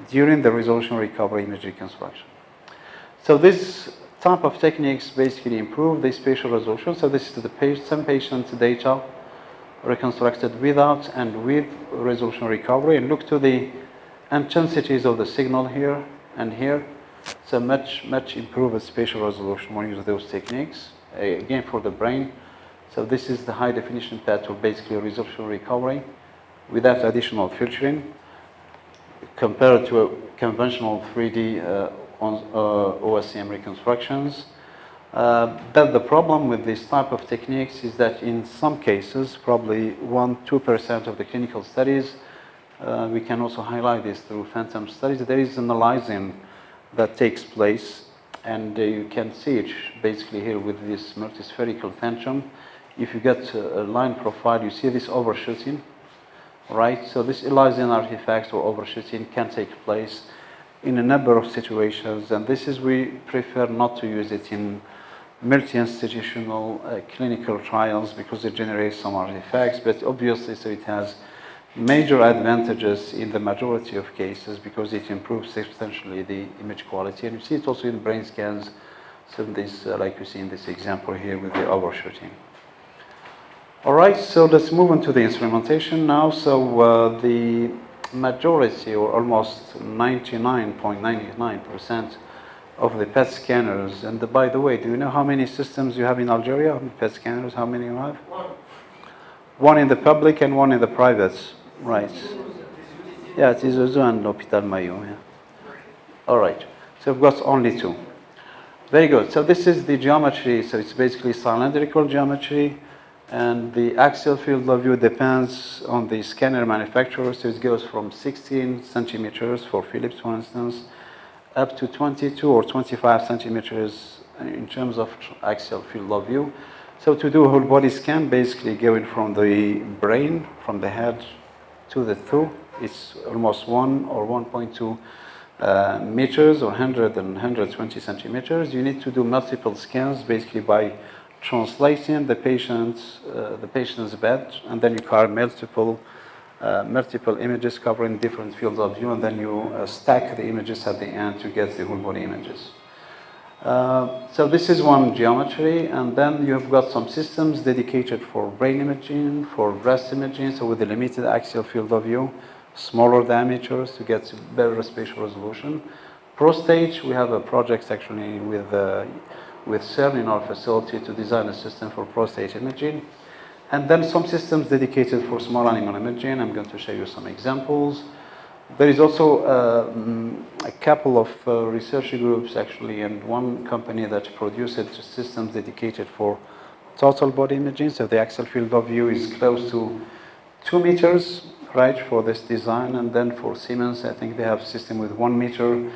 during the resolution recovery image reconstruction. So this type of techniques basically improve the spatial resolution. So this is some patient data reconstructed without and with resolution recovery, and look to the intensities of the signal here and here. So much improved spatial resolution when you use those techniques, again for the brain. So this is the high definition PET, or basically resolution recovery without additional filtering, compared to a conventional 3D OSCM reconstructions. But the problem with this type of techniques is that in some cases, probably 1-2% of the clinical studies, we can also highlight this through phantom studies, there is an aliasing that takes place, and you can see it basically here with this multispherical phantom. If you get a line profile, you see this overshooting, right? So this aliasing artifacts or overshooting can take place in a number of situations, and this is, we prefer not to use it in multi-institutional clinical trials because it generates some artifacts, but obviously so it has major advantages in the majority of cases because it improves substantially the image quality, and you see it also in brain scans. So this, like you see in this example here with the overshooting. All right, so let's move on to the instrumentation now. So the majority, or almost 99.99% of the PET scanners, and by the way, do you know how many systems you have in Algeria? PET scanners, how many you have? One in the public and one in the private, right? Yeah, it is also in L'Hôpital Mayo. Yeah. All right, so we've got only 2. Very good. So this is the geometry. So it's basically cylindrical geometry, and the axial field of view depends on the scanner manufacturer. So it goes from 16 centimeters for Philips, for instance, up to 22 or 25 centimeters in terms of axial field of view. So to do a whole body scan, basically going from the brain, from the head to the toe, it's almost 1 or 1.2 meters, or 100 and 120 centimeters. You need to do multiple scans, basically by translating the patient's bed, and then you carve multiple images covering different fields of view, and then you stack the images at the end to get the whole body images. So this is one geometry, and then you have got some systems dedicated for brain imaging, for breast imaging, so with a limited axial field of view, smaller diameters to get better spatial resolution. Prostate, we have a project actually with CERN in our facility to design a system for prostate imaging. And then some systems dedicated for small animal imaging. I'm going to show you some examples. There is also a couple of research groups actually, and one company that produces systems dedicated for total body imaging. So the axial field of view is close to 2 meters, right, for this design. And then for Siemens, I think they have a system with 1 meter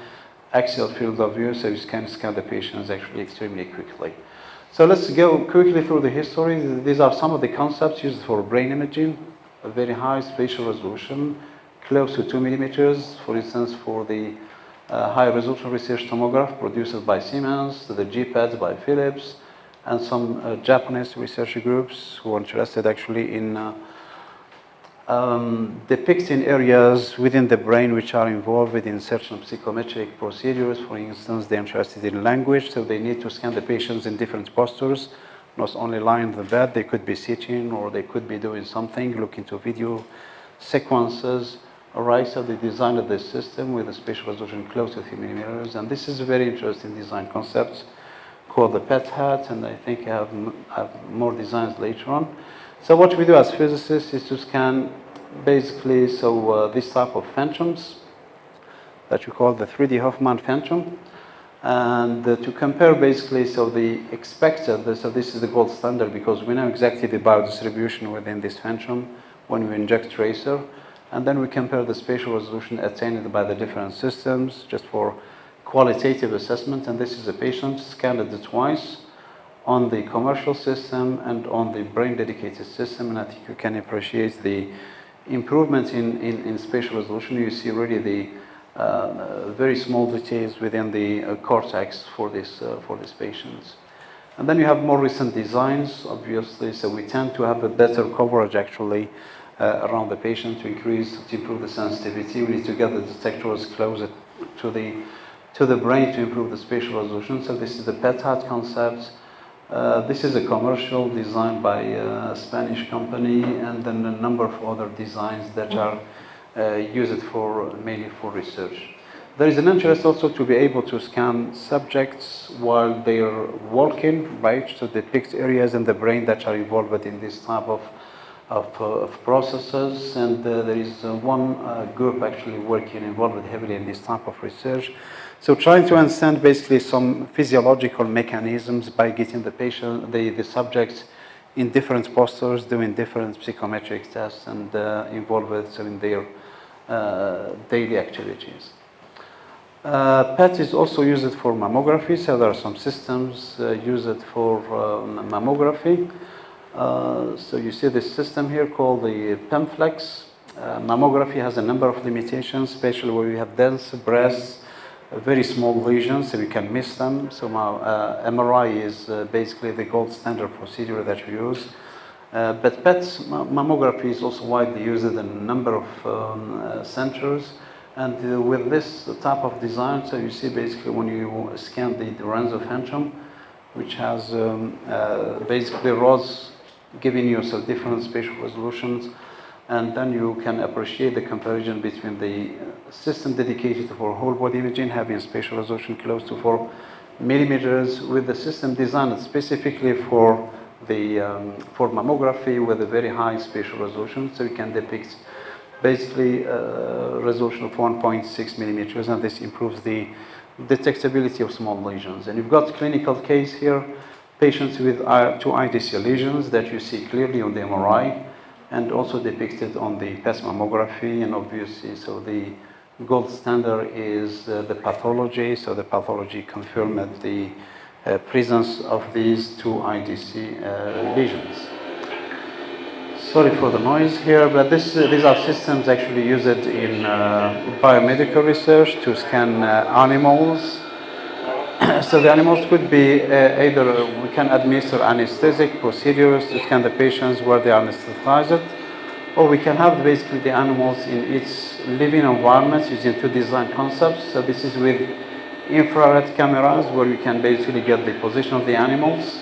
axial field of view, so you can scan the patients actually extremely quickly. So let's go quickly through the history. These are some of the concepts used for brain imaging, a very high spatial resolution, close to 2 millimeters. For instance, for the high resolution research tomograph produced by Siemens, the GPADs by Philips, and some Japanese research groups who are interested actually in depicting areas within the brain which are involved in certain psychometric procedures. For instance, they're interested in language, so they need to scan the patients in different postures, not only lying in the bed, they could be sitting or they could be doing something, look into video sequences. All right, so they designed this system with a spatial resolution close to 3 millimeters, and this is a very interesting design concept called the PET hat, and I think I have more designs later on. So what we do as physicists is to scan basically this type of phantoms that we call the 3D Hoffman phantom, and to compare basically the expected, so this is the gold standard because we know exactly the biodistribution within this phantom when we inject tracer, and then we compare the spatial resolution attained by the different systems just for qualitative assessment. And this is a patient scanned twice on the commercial system and on the brain dedicated system, and I think you can appreciate the improvement in spatial resolution. You see really the very small details within the cortex for this patients. And then you have more recent designs, obviously, so we tend to have a better coverage actually around the patient to improve the sensitivity. We need to get the detectors closer to the brain to improve the spatial resolution. So this is the PET hat concept. This is a commercial design by a Spanish company, and then a number of other designs that are used mainly for research. There is an interest also to be able to scan subjects while they are walking, right, to depict areas in the brain that are involved in this type of processes. And there is one group actually involved heavily in this type of research. So trying to understand basically some physiological mechanisms by getting the subjects in different postures, doing different psychometric tests, and involved in their daily activities. PET is also used for mammography, so there are some systems used for mammography. So you see this system here called the PEMFLEX. Mammography has a number of limitations, especially where you have dense breasts, very small lesions, so you can miss them. So MRI is basically the gold standard procedure that we use. But PET mammography is also widely used in a number of centers. And with this type of design, so you see basically when you scan the Lorenzo phantom, which has basically rods giving you some different spatial resolutions, and then you can appreciate the comparison between the system dedicated for whole body imaging, having spatial resolution close to 4 millimeters, with the system designed specifically for mammography with a very high spatial resolution, so you can depict basically resolution of 1.6 millimeters, and this improves the detectability of small lesions. And you've got clinical case here, patients with 2 IDC lesions that you see clearly on the MRI, and also depicted on the PET mammography. And obviously, so the gold standard is the pathology, so the pathology confirmed the presence of these 2 IDC lesions. Sorry for the noise here, but these are systems actually used in biomedical research to scan animals. So the animals could be either we can administer anesthetic procedures to scan the patients where they are anesthetized, or we can have basically the animals in its living environment using 2 design concepts. So this is with infrared cameras where we can basically get the position of the animals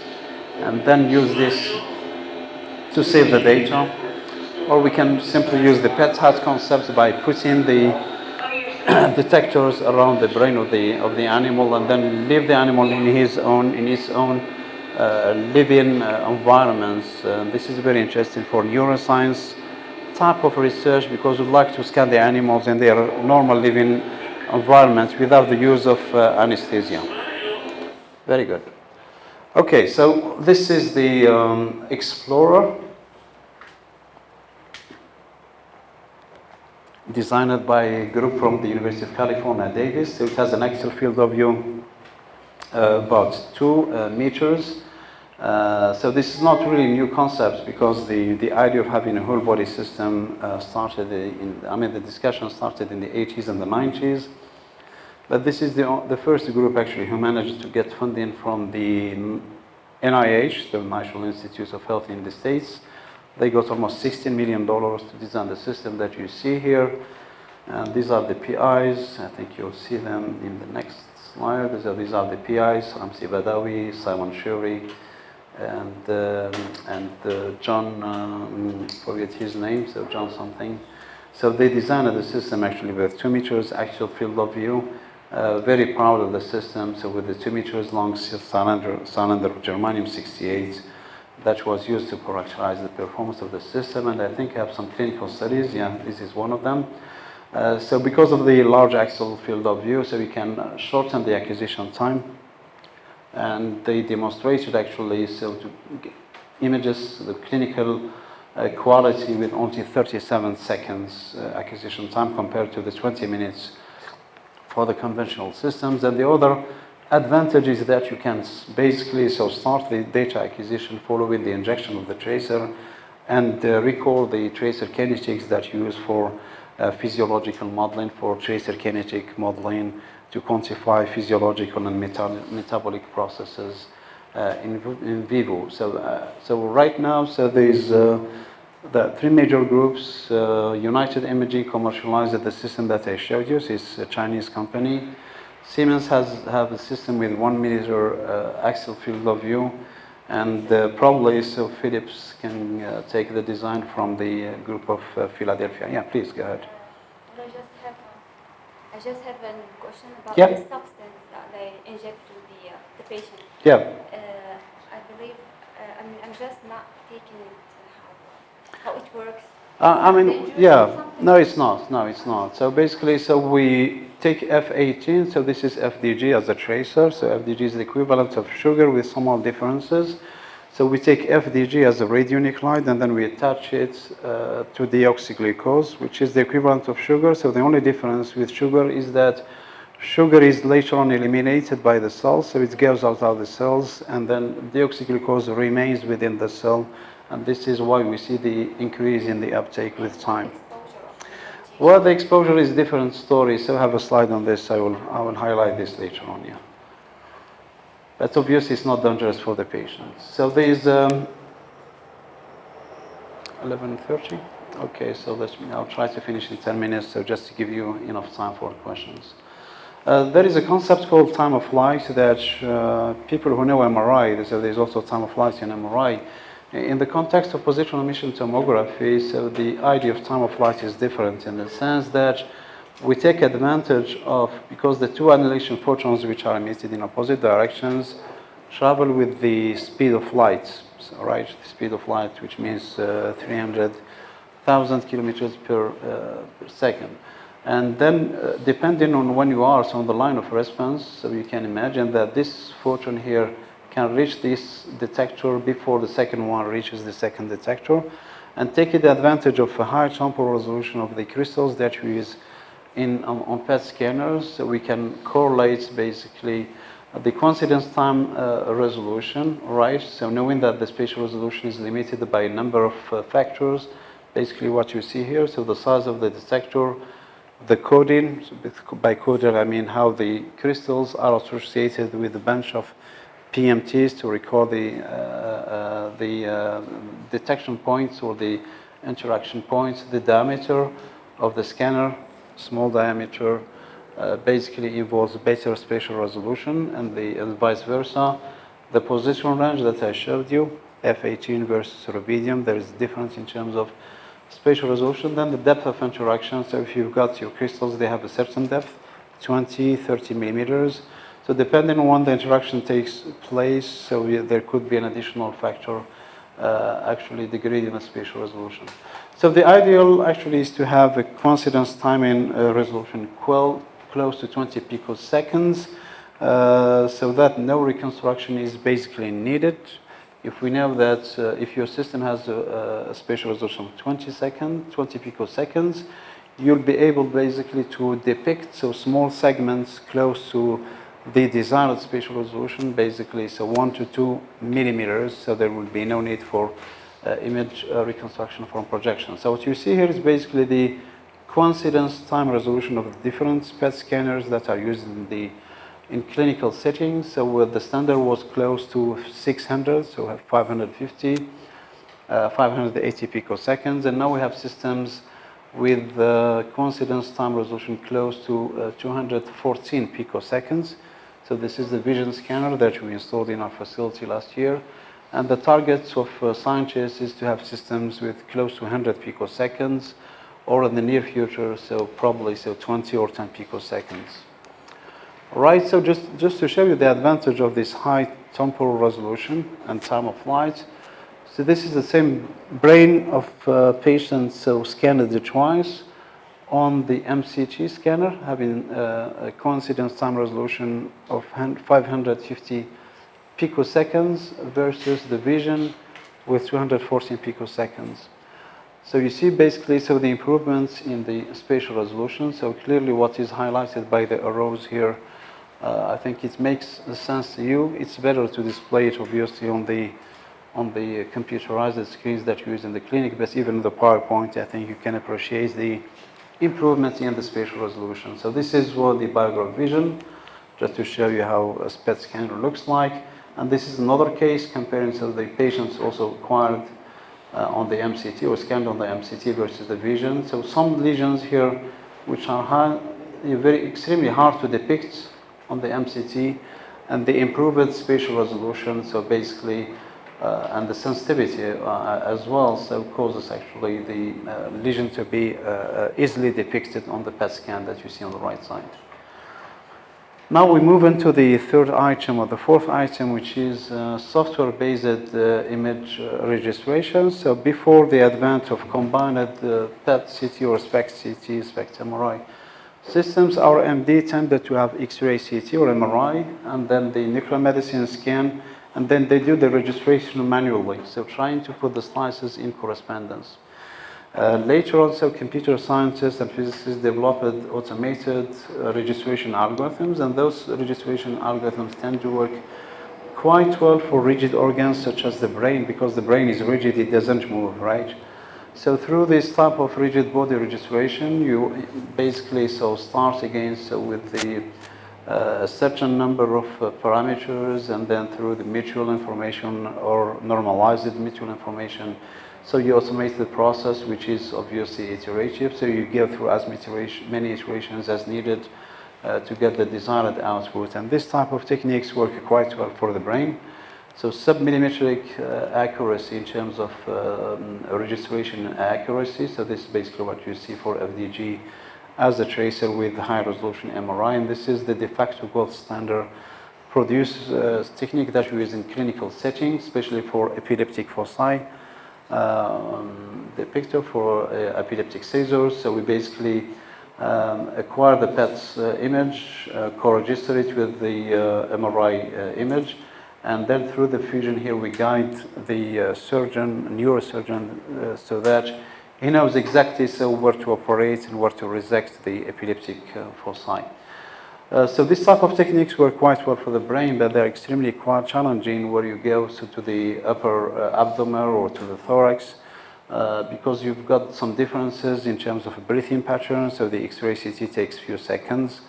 and then use this to save the data, or we can simply use the PET hat concept by putting the detectors around the brain of the animal, and then leave the animal in its own living environments. This is very interesting for neuroscience type of research, because we'd like to scan the animals in their normal living environments without the use of anesthesia. Very good. Okay, so this is the Explorer, designed by a group from the University of California, Davis. So it has an axial field of view about 2 meters. So this is not really a new concept, because the idea of having a whole body system the discussion started in the 80s and the 90s. But this is the first group actually who managed to get funding from the NIH, the National Institutes of Health in the States. They got almost $16 million to design the system that you see here. And these are the PIs. I think you'll see them in the next slide. These are the PIs, Ramzi Badawi, Simon Sherry, and John, forget his name, so John something. So they designed the system actually with 2 meters axial field of view. Very proud of the system. So with the 2 meters long cylinder of germanium-68, that was used to characterize the performance of the system. And I think I have some clinical studies. Yeah, this is one of them. So because of the large axial field of view, so we can shorten the acquisition time. And they demonstrated actually to images, the clinical quality with only 37 seconds acquisition time compared to the 20 minutes for the conventional systems. And the other advantage is that you can basically start the data acquisition following the injection of the tracer and recall the tracer kinetics that you use for physiological modeling, for tracer kinetic modeling to quantify physiological and metabolic processes in vivo. So right now, so there's the three major groups. United Imaging commercialized the system that I showed you. So it's a Chinese company. Siemens have a system with 1 meter axial field of view, and probably so Philips can take the design from the group of Philadelphia. Yeah, please go ahead. I just have a question about Yeah. the substance that they inject to the patient. Yeah. I believe I'm just not taking it how it works. I mean, yeah, no, it's not. No, it's not. So basically, so we take F18. So this is FDG as a tracer. So FDG is the equivalent of sugar with small differences. So we take FDG as a radionuclide, and then we attach it to deoxyglucose, which is the equivalent of sugar. So the only difference with sugar is that sugar is later on eliminated by the cells, so it goes out of the cells, and then deoxyglucose remains within the cell. And this is why we see the increase in the uptake with time. Well, the exposure is different story. So I have a slide on this. I will highlight this later on. Yeah, but obviously it's not dangerous for the patients. So there's 11:30. Okay, so I'll try to finish in 10 minutes. So just to give you enough time for questions. There is a concept called time of flight that people who know MRI. So there's also time of flight in MRI. In the context of positional emission tomography, so the idea of time of flight is different in the sense that we take advantage of, because the two annihilation photons which are emitted in opposite directions travel with the speed of light, so, right? The speed of light, which means 300,000 kilometers per second. And then depending on when you are, so on the line of response, so you can imagine that this photon here can reach this detector before the second one reaches the second detector, and taking advantage of a high temporal resolution of the crystals that we use on PET scanners, so we can correlate basically the coincidence time resolution, right? So knowing that the spatial resolution is limited by a number of factors, basically what you see here, so the size of the detector, the coding, so by coding I mean how the crystals are associated with a bunch of PMTs to record the detection points or the interaction points, the diameter of the scanner, small diameter, basically involves better spatial resolution, and vice versa. The position range that I showed you, F18 versus rubidium, there is a difference in terms of spatial resolution. Then the depth of interaction, so if you've got your crystals, they have a certain depth, 20, 30 millimeters. So depending on when the interaction takes place, so there could be an additional factor, actually the gradient of spatial resolution. So the ideal actually is to have a coincidence timing resolution close to 20 picoseconds, so that no reconstruction is basically needed. If we know that if your system has a spatial resolution of 20 picoseconds, you'll be able basically to depict so small segments close to the desired spatial resolution, basically, so 1 to 2 millimeters, so there will be no need for image reconstruction from projection. So what you see here is basically the coincidence time resolution of the different PET scanners that are used in clinical settings. So the standard was close to 600, so we have 550, 580 picoseconds, and now we have systems with coincidence time resolution close to 214 picoseconds. So this is the vision scanner that we installed in our facility last year. And the target of scientists is to have systems with close to 100 picoseconds, or in the near future, so probably 20 or 10 picoseconds. Right, so just to show you the advantage of this high temporal resolution and time of flight. So this is the same brain of patients, so scanned twice on the MCT scanner, having a coincidence time resolution of 550 picoseconds versus the vision with 214 picoseconds. So you see basically so the improvements in the spatial resolution. So clearly what is highlighted by the arrows here, I think it makes sense to you. It's better to display it obviously on on the computerized screens that you use in the clinic, but even the PowerPoint, I think you can appreciate the improvements in the spatial resolution. So this is what the biograph vision, just to show you how a PET scanner looks like. And this is another case comparing so the patients also acquired on the MCT or scanned on the MCT versus the vision. So some lesions here which are extremely hard to depict on the MCT, and the improved spatial resolution, so basically, and the sensitivity as well, so causes actually the lesion to be easily depicted on the PET scan that you see on the right side. Now we move into the third item or the fourth item, which is software-based image registration. So before the advent of combined PET CT or SPECT CT, SPECT MRI systems, our MD tended to have X-ray CT or MRI, and then the nuclear medicine scan, and then they do the registration manually, so trying to put the slices in correspondence. Later on, so computer scientists and physicists developed automated registration algorithms, and those registration algorithms tend to work quite well for rigid organs such as the brain, because the brain is rigid, it doesn't move, right? So through this type of rigid body registration, you basically start again with the certain number of parameters, and then through the mutual information or normalized mutual information. So you automate the process, which is obviously iterative. So you go through as many iterations as needed to get the desired output. And this type of techniques work quite well for the brain. So sub-millimetric accuracy in terms of registration accuracy. So this is basically what you see for FDG as a tracer with high resolution MRI. And this is the de facto gold standard produced technique that we use in clinical settings, especially for epileptic foci. The picture for epileptic seizures. So we basically acquire the PET image, co-register it with the MRI image, and then through the fusion here we guide the neurosurgeon, so that he knows exactly where to operate and where to resect the epileptic foci. So this type of techniques work quite well for the brain, but they're extremely quite challenging where you go to the upper abdomen or to the thorax, because you've got some differences in terms of breathing patterns. So the X-ray CT takes few seconds,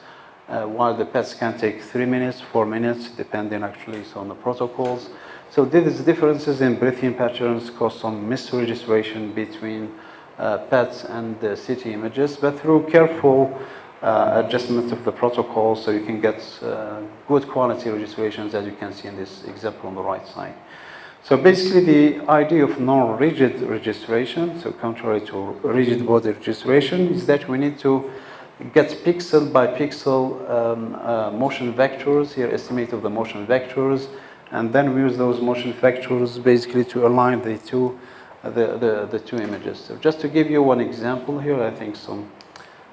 while the PET scan takes 3 minutes, 4 minutes, depending actually on the protocols. So these differences in breathing patterns cause some misregistration between PET and CT images, but through careful adjustments of the protocol, so you can get good quality registrations, as you can see in this example on the right side. So basically the idea of non-rigid registration, so contrary to rigid body registration, is that we need to get pixel by pixel motion vectors, here estimate of the motion vectors, and then we use those motion vectors basically to align the two images. So just to give you one example here, I think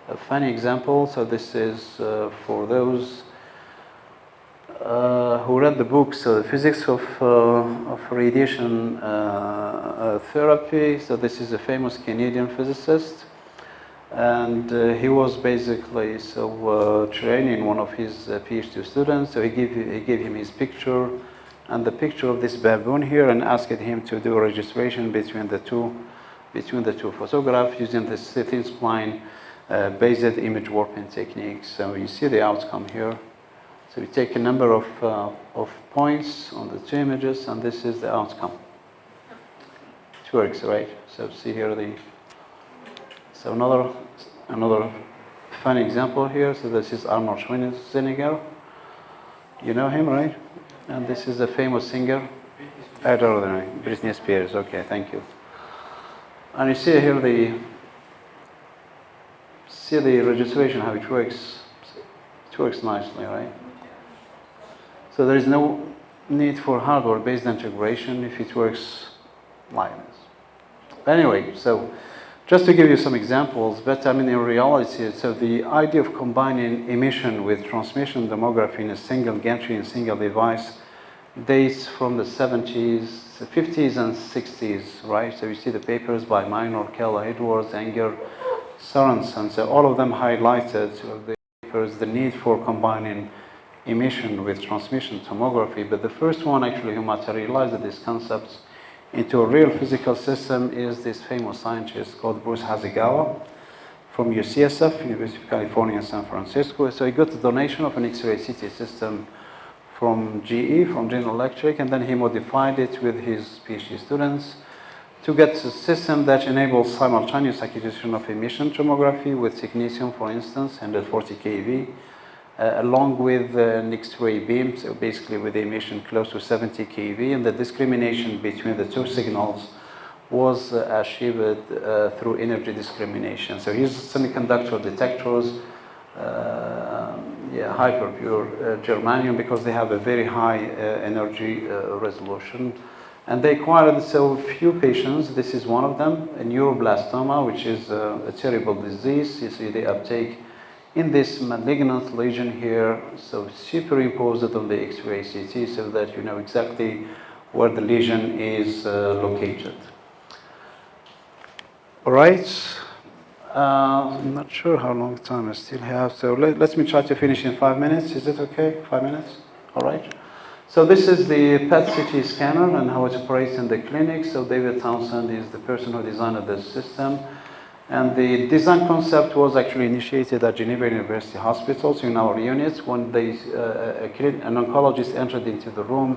a funny example. So this is for those who read the book, so the physics of radiation therapy. So this is a famous Canadian physicist, and he was basically training one of his PhD students. So he gave him his picture and the picture of this baboon here, and asked him to do a registration between the two photographs using the Setif spline based image warping techniques. So you see the outcome here. So we take a number of points on the two images, and this is the outcome. It works, right? So see here so another fun example here. So this is Arnold Schwarzenegger. You know him, right? And this is a famous singer. I don't know, Britney Spears. Okay, thank you. And you see here the registration, how it works. It works nicely, right? So there is no need for hardware-based integration if it works like this. Anyway, so just to give you some examples, but I mean in reality, so the idea of combining emission with transmission tomography in a single gantry and single device dates from the 70s, 50s and 60s, right? So you see the papers by Minor, Keller, Edwards, Anger, Sorensen. So all of them highlighted the papers the need for combining emission with transmission tomography. But the first one actually who materialized these concepts into a real physical system is this famous scientist called Bruce Hasegawa from UCSF, University of California, San Francisco. So he got a donation of an X-ray CT system from GE, from General Electric, and then he modified it with his PhD students to get a system that enables simultaneous acquisition of emission tomography with technetium, for instance, 140 kV, along with an X-ray beam, so basically with the emission close to 70 kV, and the discrimination between the two signals was achieved through energy discrimination. So here's semiconductor detectors, hyperpure germanium, because they have a very high energy resolution. And they acquired so few patients. This is one of them, a neuroblastoma, which is a terrible disease. You see the uptake in this malignant lesion here, so superimposed on the X-ray CT so that you know exactly where the lesion is located. All right, I'm not sure how long time I still have, so let me try to finish in 5 minutes. Is it okay, 5 minutes? All right. So this is the PET CT scanner and how it operates in the clinic. So David Townsend is the person who designed this system. And the design concept was actually initiated at Geneva University Hospital, so in our units, when an oncologist entered into the room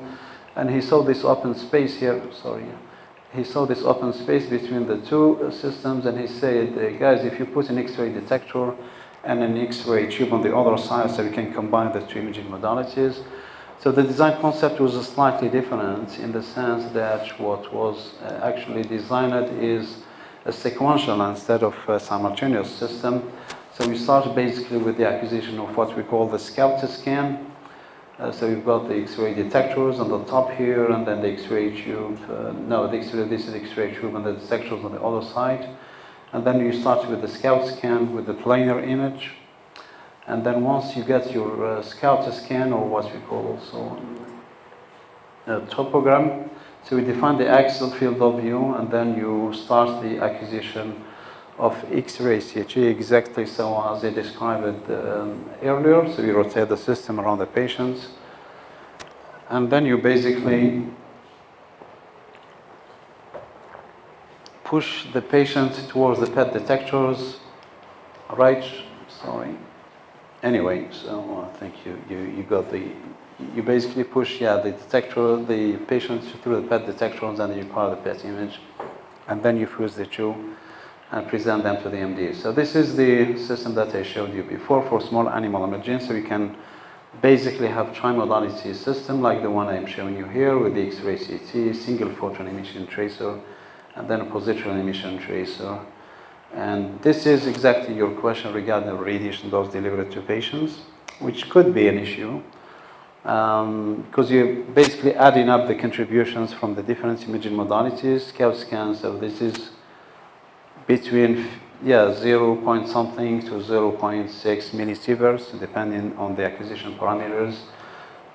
and he saw this open space here, he saw this open space between the two systems, and he said, guys, if you put an X-ray detector and an X-ray tube on the other side, so we can combine the two imaging modalities. So the design concept was slightly different in the sense that what was actually designed is a sequential instead of a simultaneous system. So we start basically with the acquisition of what we call the scout scan. So we've got the X-ray detectors on the top here, and then the X-ray tube. This is X-ray tube, and the detectors on the other side. And then you start with the scout scan with the planar image. And then once you get your scout scan, or what we call also a topogram, so we define the axial field of view, and then you start the acquisition of X-ray CT exactly so as I described it earlier. So you rotate the system around the patients, and then you basically push the patient towards the PET detectors, right? Anyway, so I think you got you basically push the patient through the PET detectors, and you acquire the PET image, and then you fuse the two and present them to the MD. So this is the system that I showed you before for small animal imaging. So you can basically have tri-modality system like the one I'm showing you here with the X-ray CT, single photon emission tracer, and then a positron emission tracer. And this is exactly your question regarding the radiation dose delivered to patients, which could be an issue because you're basically adding up the contributions from the different imaging modalities, scout scans. So this is between 0 point something to 0.6 millisieverts, depending on the acquisition parameters.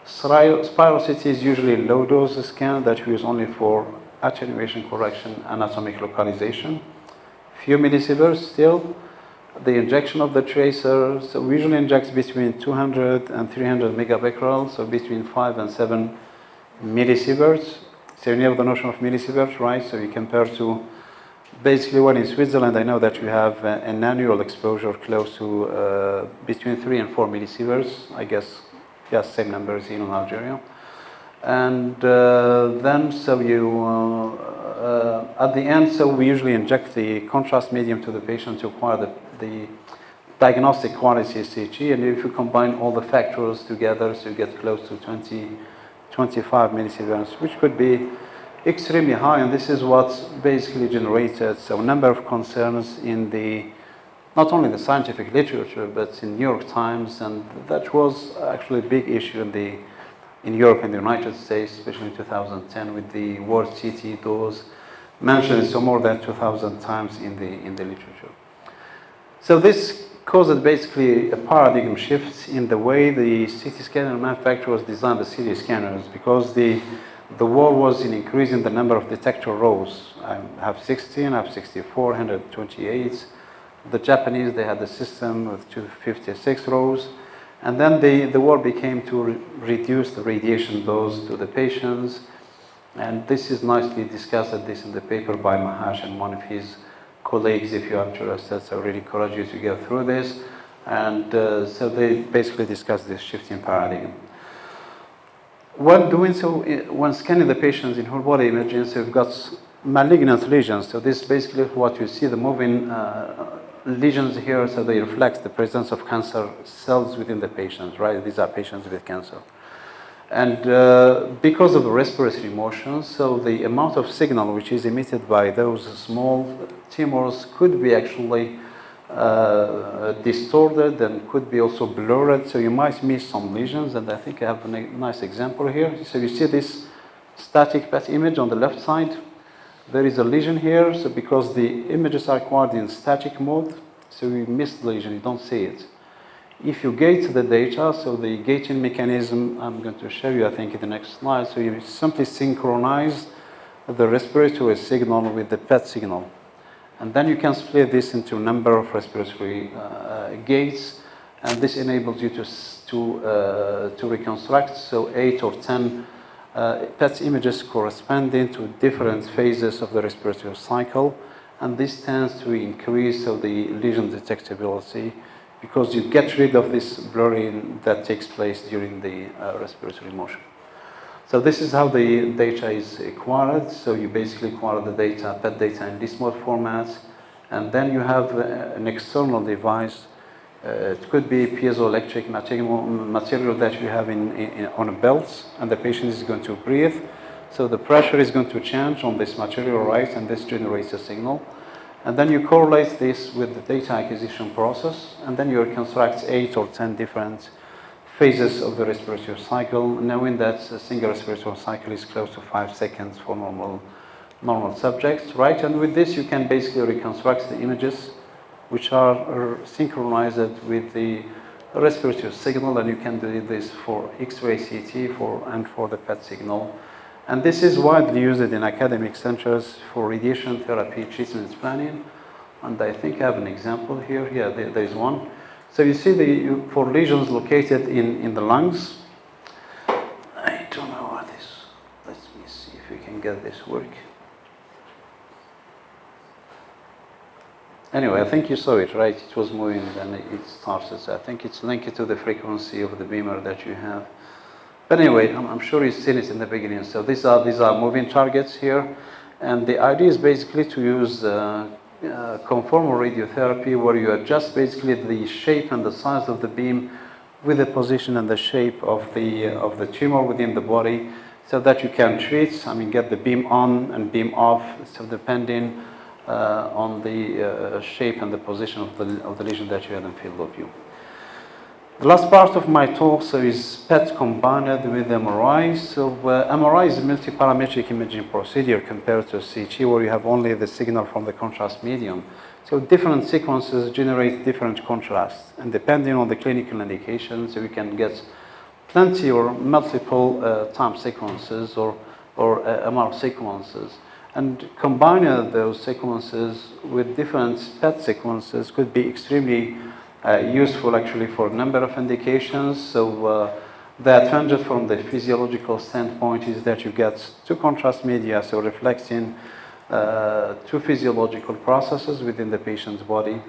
Spiral CT is usually low dose scan that we use only for attenuation correction, anatomic localization. Few millisieverts still. The injection of the tracer, so we usually inject between 200 and 300 megabecquerels, so between 5 and 7 millisieverts. So you have the notion of millisieverts, right? So you compare to basically when in Switzerland, I know that you have an annual exposure close to between 3 and 4 millisieverts. I guess, yes, same numbers in Algeria. And then, so you, at the end, so we usually inject the contrast medium to the patient to acquire the diagnostic quality CT. And if you combine all the factors together, so you get close to 25 millisieverts, which could be extremely high. And this is what's basically generated so a number of concerns in the, not only the scientific literature, but in New York Times. And that was actually a big issue in Europe and the United States, especially in 2010, with the word CT dose mentioned so more than 2,000 times in the literature. So this caused basically a paradigm shift in the way the CT scanner manufacturers designed the CT scanners, because the war was in increasing the number of detector rows. I have 16, I have 64, 128. The Japanese, they had a system with 256 rows. And then the war became to reduce the radiation dose to the patients. And this is nicely discussed at this in the paper by Mahash and one of his colleagues. If you are interested, so I really encourage you to go through this. And so they basically discuss this shift in paradigm. While doing so, when scanning the patients in whole body imaging, so we've got malignant lesions. So this is basically what you see, the moving lesions here, so they reflect the presence of cancer cells within the patients, right? These are patients with cancer. And because of the respiratory motion, so the amount of signal which is emitted by those small tumors could be actually distorted and could be also blurred. So you might miss some lesions, and I think I have a nice example here. So you see this static PET image on the left side. There is a lesion here, so because the images are acquired in static mode, so you miss the lesion, you don't see it. If you gate the data, so the gating mechanism, I'm going to show you, I think, in the next slide. So you simply synchronize the respiratory signal with the PET signal. And then you can split this into a number of respiratory gates, and this enables you to reconstruct, so 8 or 10 PET images corresponding to different phases of the respiratory cycle. And this tends to increase the lesion detectability, because you get rid of this blurring that takes place during the respiratory motion. So this is how the data is acquired. So you basically acquire the data, PET data in this mode format, and then you have an external device. It could be piezoelectric material that you have on a belt, and the patient is going to breathe. So the pressure is going to change on this material, right, and this generates a signal. And then you correlate this with the data acquisition process, and then you reconstruct 8 or 10 different phases of the respiratory cycle, knowing that a single respiratory cycle is close to 5 seconds for normal subjects, right? And with this, you can basically reconstruct the images which are synchronized with the respiratory signal, and you can do this for X-ray CT and for the PET signal. And this is widely used in academic centers for radiation therapy treatment planning. And I think I have an example here. Yeah, there is one. So you see for lesions located in the lungs. I don't know what this. Let me see if we can get this work. Anyway, I think you saw it, right? It was moving and it started. So I think it's linked to the frequency of the beamer that you have. But anyway, I'm sure you've seen it in the beginning. So these are moving targets here, and the idea is basically to use conformal radiotherapy, where you adjust basically the shape and the size of the beam with the position and the shape of the tumor within the body, so that you can treat. Get the beam on and beam off, so depending on the shape and the position of the lesion that you have in field of view. The last part of my talk is PET combined with MRI. So MRI is a multi-parametric imaging procedure compared to CT, where you have only the signal from the contrast medium. So different sequences generate different contrasts, and depending on the clinical indications, so you can get plenty or multiple time sequences or MR sequences. And combining those sequences with different PET sequences could be extremely useful actually for a number of indications. So the advantage from the physiological standpoint is that you get two contrast media, so reflecting two physiological processes within the patient's body.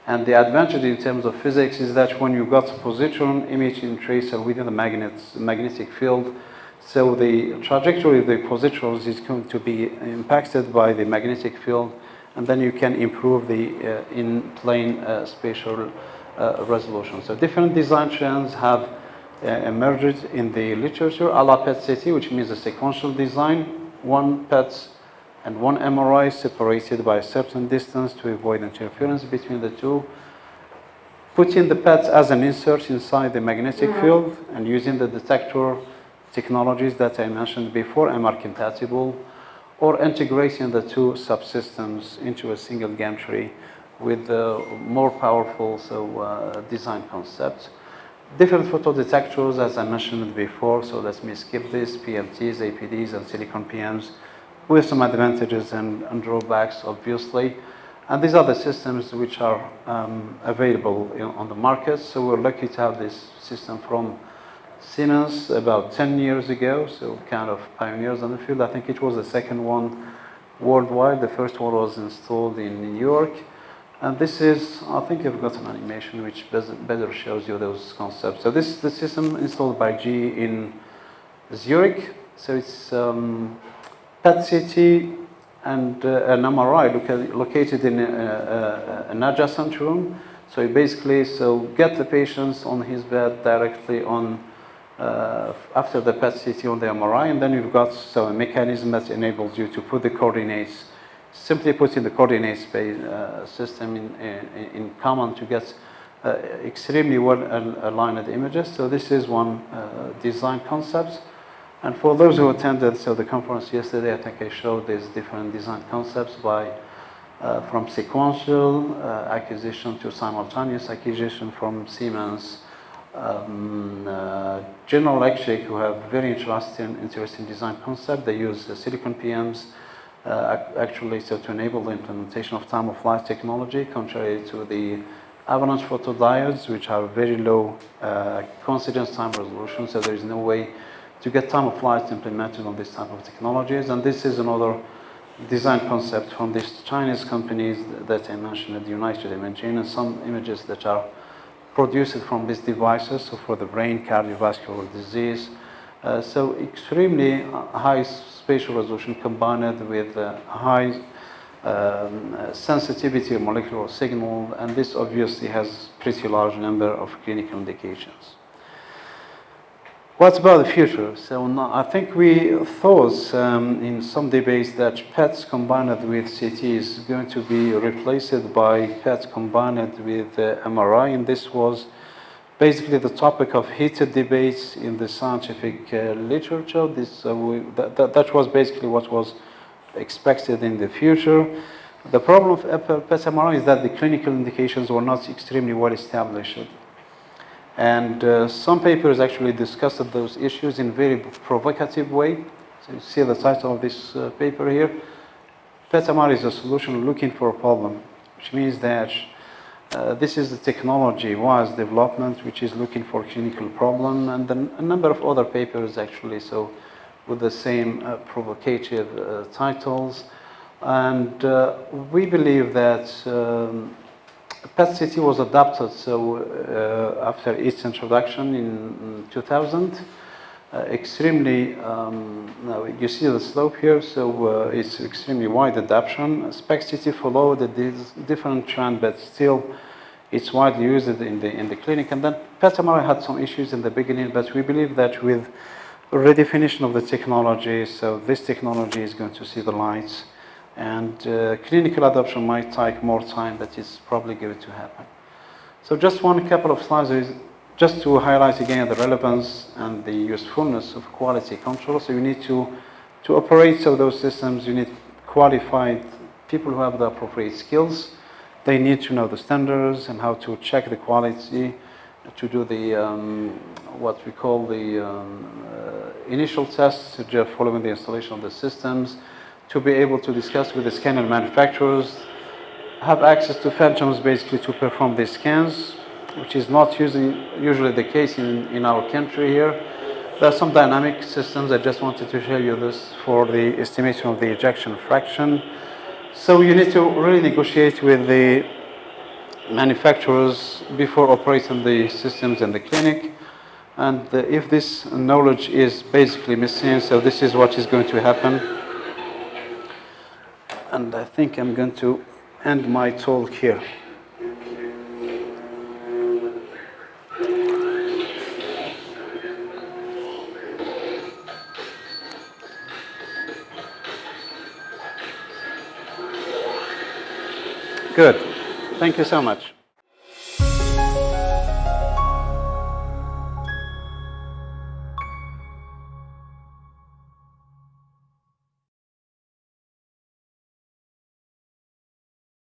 And the advantage in terms of physics is that when you got a positron imaging tracer within the magnetic field, so the trajectory of the positrons is going to be impacted by the magnetic field, and then you can improve the in-plane spatial resolution. So different design trends have emerged in the literature, a la PET-CT, which means a sequential design, one PET and one MRI separated by a certain distance to avoid interference between the two. Putting the PET as an insert inside the magnetic field and using the detector technologies that I mentioned before, MR compatible, or integrating the two subsystems into a single gantry with more powerful design concepts. Different photodetectors, as I mentioned before, so let me skip this, PMTs, APDs, and silicon PMs, with some advantages and drawbacks, obviously. And these are the systems which are available on the market. So we're lucky to have this system from Siemens about 10 years ago, so kind of pioneers in the field. I think it was the second one worldwide. The first one was installed in New York. And this is, I think I've got an animation which better shows you those concepts. So this is the system installed by GE in Zurich. So it's PET-CT and an MRI located in an adjacent room. So you basically get the patients on his bed directly on after the PET-CT on the MRI, and then you've got a mechanism that enables you to put the coordinates, simply putting the coordinate space system in common to get extremely well aligned images. So this is one design concept. And for those who attended the conference yesterday, I think I showed these different design concepts from sequential acquisition to simultaneous acquisition from Siemens, General Electric, who have very interesting design concept. They use silicon PMs actually to enable the implementation of time-of-flight technology, contrary to the avalanche photodiodes, which have very low coincidence time resolution, so there is no way to get time-of-flight implemented on this type of technologies. And this is another design concept from these Chinese companies that I mentioned, the United Imaging, and some images that are produced from these devices, so for the brain, cardiovascular disease. So extremely high spatial resolution combined with high sensitivity of molecular signal, and this obviously has pretty large number of clinical indications. What about the future? So I think we thought in some debates that PETs combined with CT is going to be replaced by PET combined with MRI, and this was basically the topic of heated debates in the scientific literature. That was basically what was expected in the future. The problem of PET MRI is that the clinical indications were not extremely well established. And some papers actually discussed those issues in a very provocative way. So you see the title of this paper here. PET MRI is a solution looking for a problem, which means that this is the technology-wise development which is looking for clinical problem, and then a number of other papers actually with the same provocative titles. And we believe that PET-CT was adapted after its introduction in 2000. Extremely, now you see the slope here, so it's extremely wide adoption. SPECT followed a different trend, but still it's widely used in the clinic. And then PET MRI had some issues in the beginning, but we believe that with redefinition of the technology, so this technology is going to see the light, and clinical adoption might take more time, but it's probably going to happen. So just one couple of slides is just to highlight again the relevance and the usefulness of quality control. So you need to operate those systems, you need qualified people who have the appropriate skills. They need to know the standards and how to check the quality, to do the what we call the initial tests following the installation of the systems, to be able to discuss with the scanner manufacturers, have access to phantoms basically to perform these scans, which is not usually the case in our country here. There are some dynamic systems. I just wanted to show you this for the estimation of the ejection fraction. So you need to really negotiate with the manufacturers before operating the systems in the clinic. And if this knowledge is basically missing, so this is what is going to happen. And I think I'm going to end my talk here. Good. Thank you so much.